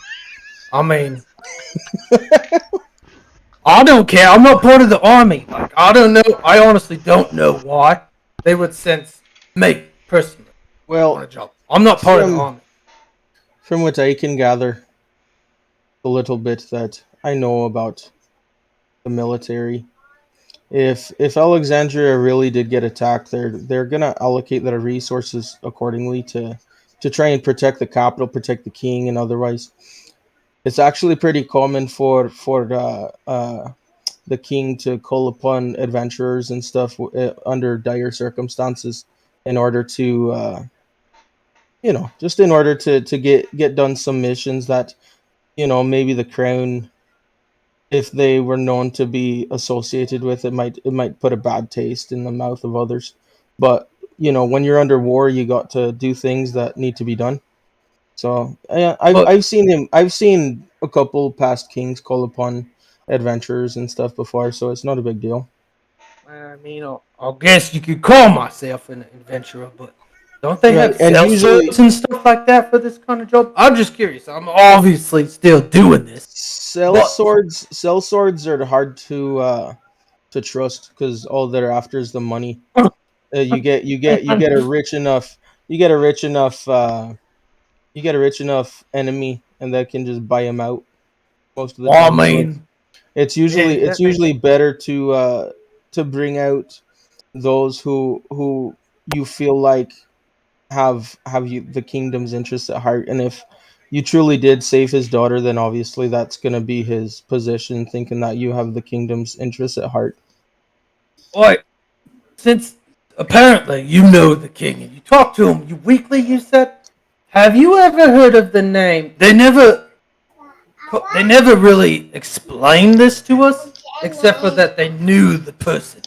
I mean, I don't care. I'm not part of the army. Like, I don't know. I honestly don't know why they would send me personally on Well, a job. I'm not part of the from army. from what I can gather, a little bit that I know about the military, if Alexandria really did get attacked, they're gonna allocate their resources accordingly to try and protect the capital, protect the king, and otherwise. It's actually pretty common for the king to call upon adventurers and stuff under dire circumstances in order to just in order to get done some missions that maybe the crown, if they were known to be associated with it, might put a bad taste in the mouth of others. But when you're under war, you got to do things that need to be done. So yeah, I've But I've seen him. I've seen a couple past kings call upon adventurers and stuff before, so it's not a big deal. I mean, I guess you could call myself an adventurer, but don't they Right, have and cell usually swords and stuff like that for this kind of job? I'm just curious. I'm obviously still doing this, but cell swords are hard to trust because all they're after is the money. You get a rich enough you get a rich enough you get a rich enough enemy, and that can just buy him out most of the I time. So mean, it's yeah, usually it's that makes usually better to bring out those who you feel like have the kingdom's interests at heart. And if you truly did save his daughter, then obviously that's going to be his position, thinking that you have the kingdom's interests at heart. Oi, since apparently you know the king and you talk to him you weekly, you said. Have you ever heard of the name? They never really explained this to us, except for that they knew the person.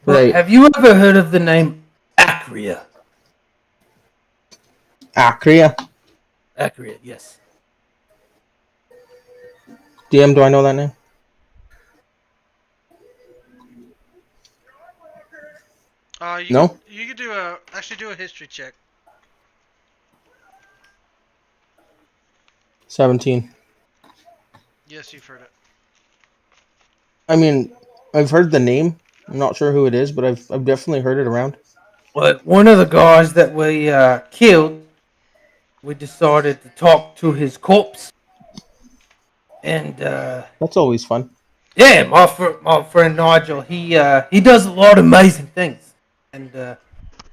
But Right. have you ever heard of the name Acria? Acria. Acria, yes. DM, do I know that name? You No. could do a history check. 17. Yes, you've heard it. I mean, I've heard the name. I'm not sure who it is, but I've definitely heard it around. But one of the guys that we killed, we decided to talk to his corpse. And That's always fun. yeah, my friend Nigel, he does a lot of amazing things, and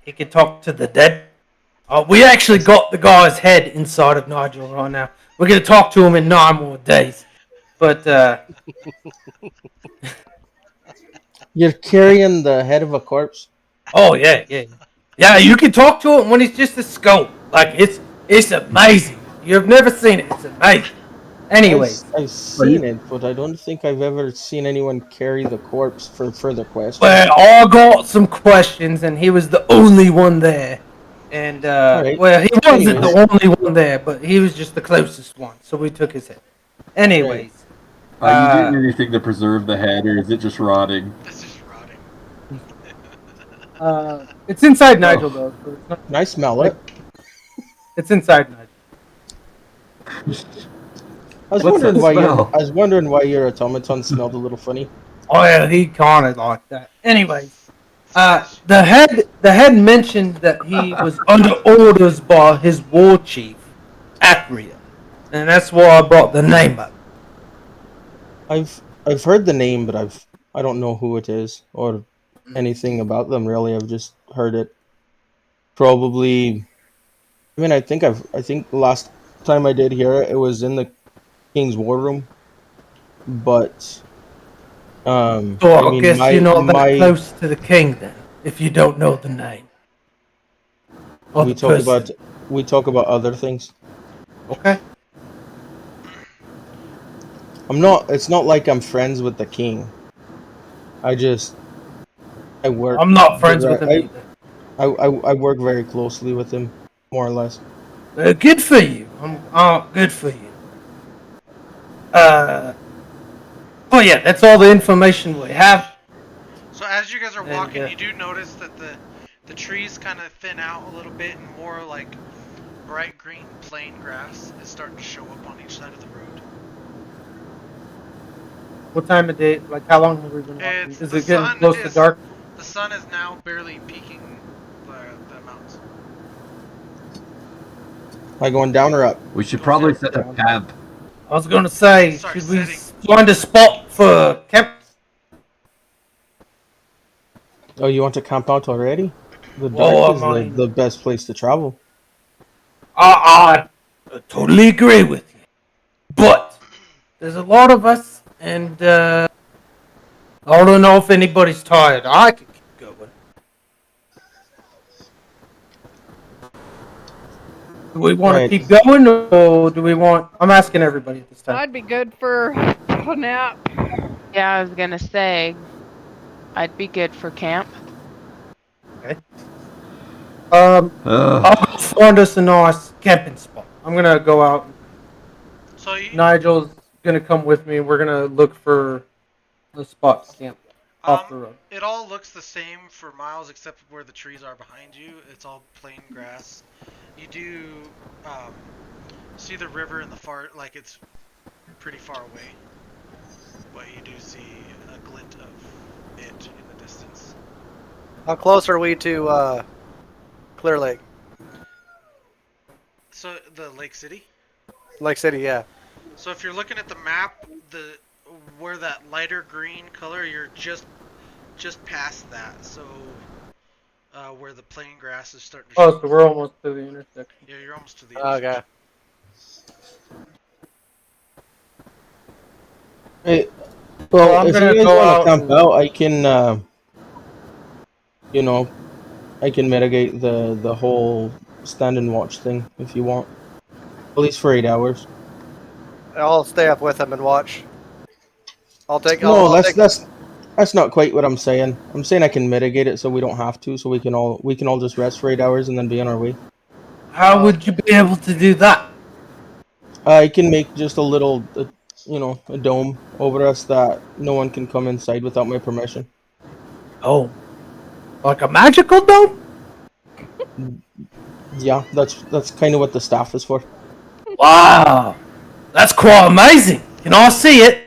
he can talk to the dead. We actually got the guy's head inside of Nigel right now. We're gonna talk to him in 9 more days, but You're carrying the head of a corpse. oh yeah. You can talk to him when he's just a skull. Like it's amazing. You've never seen it. It's amazing. Anyways, I've seen it, but I don't think I've ever seen anyone carry the corpse for further questions. well, I got some questions, and he was the only one there. And Alright. well, he wasn't Anyways. the only one there, but he was just the closest one, so we took his head. Anyways, Are you doing anything to preserve the head, or is it just rotting? This is rotting. it's inside Nigel though. So it's not. Can I smell it? It's inside Nigel. I was What's wondering that why smell? I was wondering why your automaton smelled a little funny. Oh yeah, he kind of like that. Anyways, the head mentioned that he was under orders by his war chief, Acria, and that's why I brought the name up. I've heard the name, but I don't know who it is or anything about them really. I've just heard it. Probably. I mean, I think the last time I did hear it, it was in the King's War Room. But So I I mean, guess you're not that my close to the king then, if you don't know the name. Or we the talk person. about other things. Okay. It's not like I'm friends with the king. I work. I'm not friends with him either. I work very closely with him, more or less. Good for you. Good for you. Oh yeah, that's all the information we have. So as you guys are And, walking, you do notice that The trees kind of thin out a little bit, and more like bright green plain grass is starting to show up on each side of the road. What time of day? Like, how long have we been walking? It's Is the it getting sun close to is dark? the sun is now barely peaking the mountains. Am I going down or up? We should probably set up camp. I was gonna say, Sorry, should we setting. find a spot for camp? Oh, you want to camp out already? The Whoa, dark is I'm on- the best place to travel. I totally agree with you. But there's a lot of us, and I don't know if anybody's tired. I could keep going. Do we want to Right. keep going, or do we want... I'm asking everybody at this time. I'd be good for a nap. Yeah, I was gonna say, I'd be good for camp. I'll go find us a nice camping spot. I'm gonna go out. So Nigel's gonna come with me. We're gonna look for a spot to camp off the road. it all looks the same for miles except where the trees are behind you. It's all plain grass. You do see the river in the far, like it's pretty far away, but you do see a glint of it in the distance. How close are we to Clear Lake? So the Lake City. Lake City, yeah. So if you're looking at the map, where that lighter green color, you're just past that. So where the plain grass is starting to show. Oh, so we're almost to the intersection. Yeah, you're almost to the intersection. Okay. Hey, Well, well, I'm if gonna you guys go want out to camp and- out, I can, I can mitigate the whole stand and watch thing if you want. At least for 8 hours. I'll stay up with him and watch. I'll take. No, I'll take, that's not quite what I'm saying. I'm saying I can mitigate it so we don't have to, so we can all just rest for 8 hours and then be on our way. How would you be able to do that? I can make just a little, a dome over us that no one can come inside without my permission. Oh, like a magical dome? Yeah, that's kind of what the staff is for. Wow, that's quite amazing. Can I see it?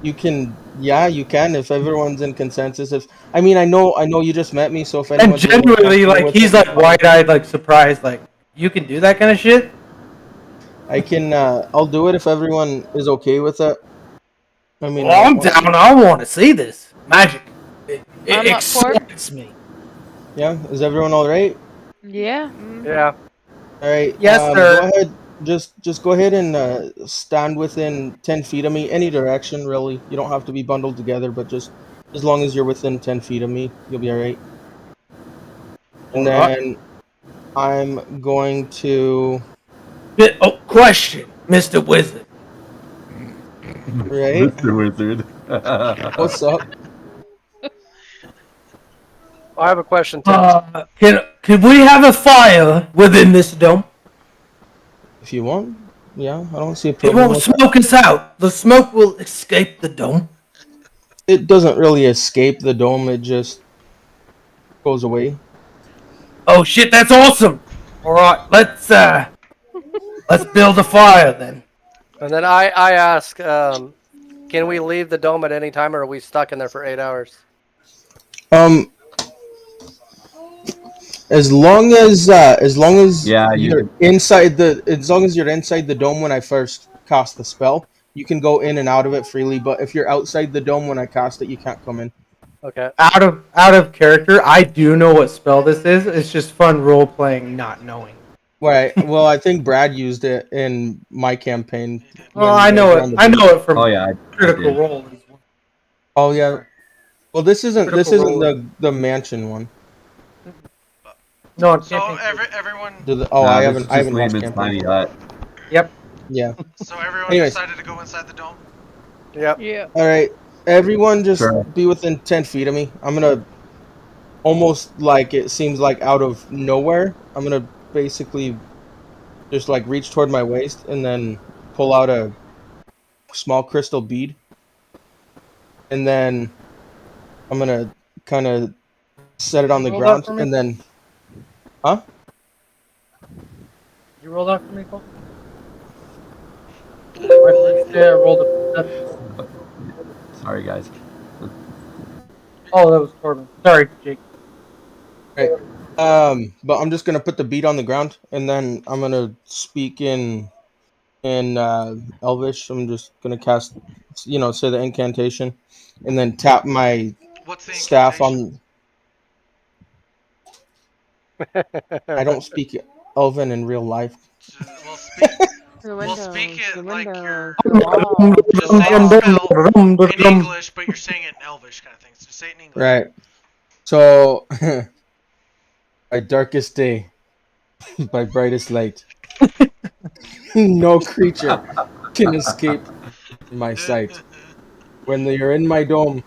You can, yeah, you can if everyone's in consensus. I know you just met me, so if And anyone's genuinely, like, he's like wide-eyed, like surprised, like, you can do that kind of shit? I can, I'll do it if everyone is okay with it. I mean, Well, I'm down. I want to see this magic. It I'm up for it. excites me. Yeah, is everyone all right? Yeah. yeah. All right. Yes, sir. Go ahead. Just go ahead and stand within 10 feet of me, any direction, really. You don't have to be bundled together, but just as long as you're within 10 feet of me, you'll be all right. And then I'm going to. Oh, question, Mr. Wizard. Right. Mr. Wizard. What's up? I have a question too. Can we have a fire within this dome? If you want, yeah, I don't see a It problem. won't with that. smoke us out. The smoke will escape the dome. It doesn't really escape the dome. It just goes away. Oh shit, that's awesome. All right, let's build a fire then. And then I ask, can we leave the dome at any time, or are we stuck in there for 8 hours? As long as Yeah, you you're can- inside the dome when I first cast the spell, you can go in and out of it freely. But if you're outside the dome when I cast it, you can't come in. Okay. Out of character, I do know what spell this is. It's just fun role playing, not knowing. Right. Well, I think Brad used it in my campaign. Well, when I you know guys it. were on the I beach. know it from Oh yeah, I Critical did. Role. Oh yeah. Well, this isn't Critical Role. the mansion one. No, it So can't be. everyone, I Nah, haven't this is just watched Lehman's tiny campaign. hut. Yep. Yeah. so everyone Anyways. decided to go inside the dome. Yep. Yeah. All right. Everyone, just Sure. be within 10 feet of me. I'm gonna almost like it seems like out of nowhere. I'm gonna basically just like reach toward my waist and then pull out a small crystal bead, and then I'm gonna kind of set it on the Roll that ground, for me? and then, huh? You roll that for me, Cole? My first day I rolled a. Sorry, guys. Oh, that was Corbin. Sorry, Jake. Right. But I'm just gonna put the bead on the ground, and then I'm gonna speak in Elvish. I'm just gonna cast, say the incantation, and then tap my What's the staff incantation? on. I don't speak Elven in real life. We'll speak. The We'll windows, speak the it like windows, you're. the walls, the Just say the walls. spell in English, but you're saying it in Elvish kind of thing. So just say it in English. Right. So, my darkest day, my brightest light. No creature can escape my sight. When you're in my dome,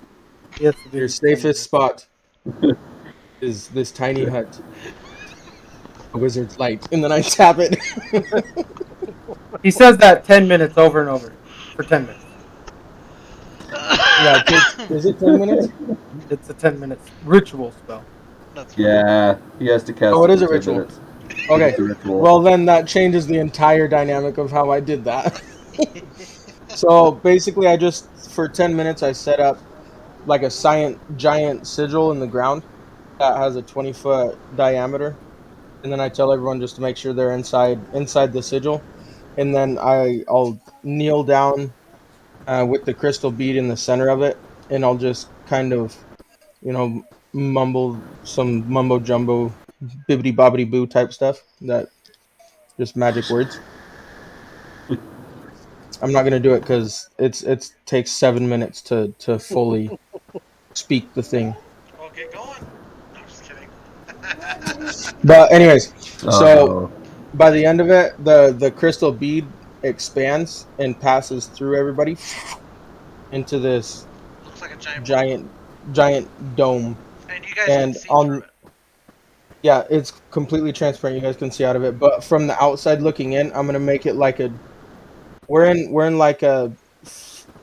Yes, to do your these 10 safest minutes. spot is this tiny hut, a wizard's light, and then I tap it. He says that 10 minutes over and over for 10 minutes. Yeah, it takes. Is it 10 minutes? It's a 10 minute ritual spell. That's funny. Yeah, he has to cast Oh, it it is for a 10 ritual. minutes. Okay. It's a ritual. Well, then that changes the entire dynamic of how I did that. So basically, I just for 10 minutes I set up like a giant sigil in the ground that has a 20-foot diameter, and then I tell everyone just to make sure they're inside the sigil, and then I'll kneel down with the crystal bead in the center of it, and I'll just kind of mumble some mumbo jumbo, bibbity bobbity boo type stuff that just magic words. I'm not gonna do it because it takes 7 minutes to fully speak the thing. Well, get going. No, I'm just kidding. But anyways, Oh so no. by the end of it, the crystal bead expands and passes through everybody into this Looks like a giant ball. giant dome. And you guys can And see through on it. yeah, it's completely transparent. You guys can see out of it. But from the outside looking in, I'm gonna make it like a we're in like a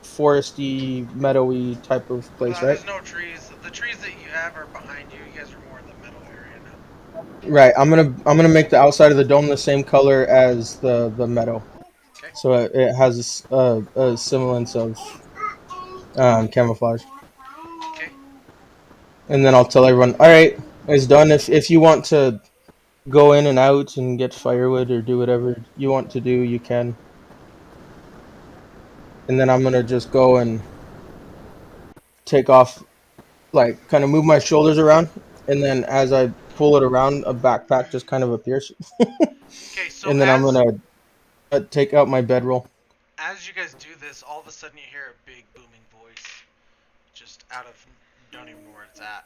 foresty, meadowy type of place, right? There's no trees. The trees that you have are behind you. You guys are more in the middle area now. Right. I'm gonna make the outside of the dome the same color as the meadow, Okay. so it has a semblance of camouflage. Okay. And then I'll tell everyone, all right, it's done. If you want to go in and out and get firewood or do whatever you want to do, you can. And then I'm gonna just go and take off, like kind of move my shoulders around, and then as I pull it around, a backpack just kind of appears, Okay. So and then I'm gonna take out my bedroll. as you guys do this, all of a sudden you hear a big booming voice, just out of don't even know where it's at.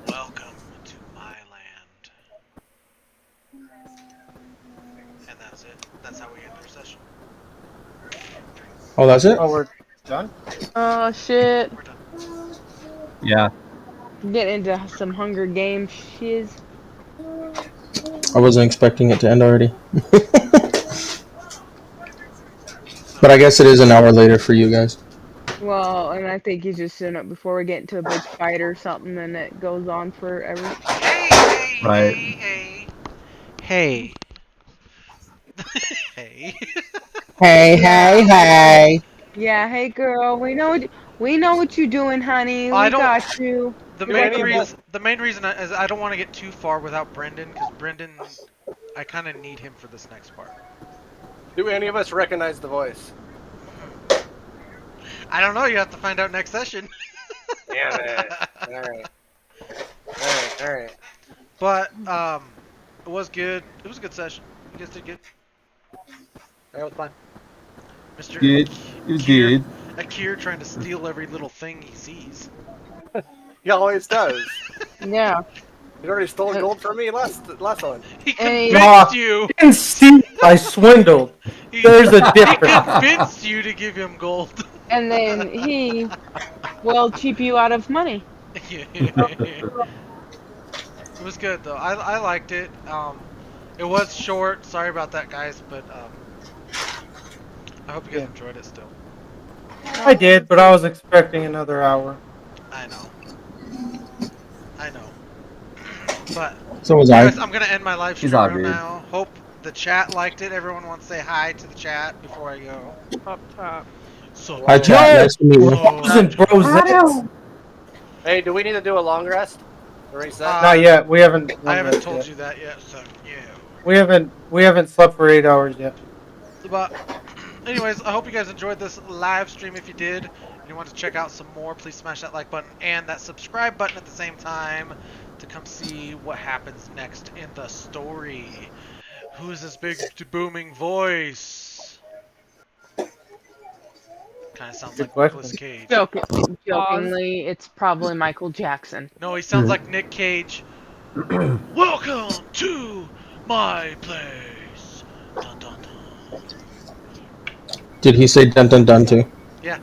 Welcome to my land. And that's it. That's how we end our session. Oh, that's it. Oh, we're done? Oh shit. We're done. Yeah. Getting into some Hunger Games shiz. I wasn't expecting it to end already. But I guess it is an hour later for you guys. Well, and I think he's just sitting up before we get into a big fight or something, and it goes on forever. Hey, Right. hey, hey, hey. Hey. Hey, Yeah. hey. Yeah, hey girl, we know what you're doing, honey. I We don't- got you. The We main got your reason, is I don't want to get too far without Brendan, because Brendan, I kind of need him for this next part. Do any of us recognize the voice? I don't know. You have to find out next session. Damn it. Alright. Alright. But it was good. It was a good session. You guys did good. That was fun. Mr. Good. It was Kier, good. Akir trying to steal every little thing he sees. He always does. Yeah. He already stole gold from me last one. He Hey. convinced you. And Steve, I swindled. There's a He difference. convinced you to give him gold. And then he will cheap you out of money. It was good though. I liked it. It was short. Sorry about that, guys, but I hope you guys enjoyed it still. I did, but I was expecting another hour. I know. But So was I. anyways, I'm gonna end my live He's stream all right good. now. Hope the chat liked it. Everyone wants to say hi to the chat before I go. Up top. So Hi, chat. Yo! Nice to meet you. Listen, bros. Hey, do we need to do a long rest? To reset? Not yet. We haven't. I haven't done told that you that yet, so yeah. yet. We haven't slept for 8 hours yet. But anyways, I hope you guys enjoyed this live stream. If you did, and you want to check out some more, please smash that like button and that subscribe button at the same time to come see what happens next in the story. Who's this big booming voice? Kind of sounds Good like question. Nicolas Cage. Jokingly, it's probably Michael Jackson. No, he sounds like Nick Cage. Welcome to my place. Dun, dun, dun. Did he say dun dun dun too? Yeah.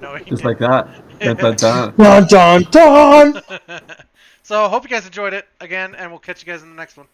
No, he Just didn't. like that. Dun, dun, dun. Dun dun dun! So, hope you guys enjoyed it again, and we'll catch you guys in the next one.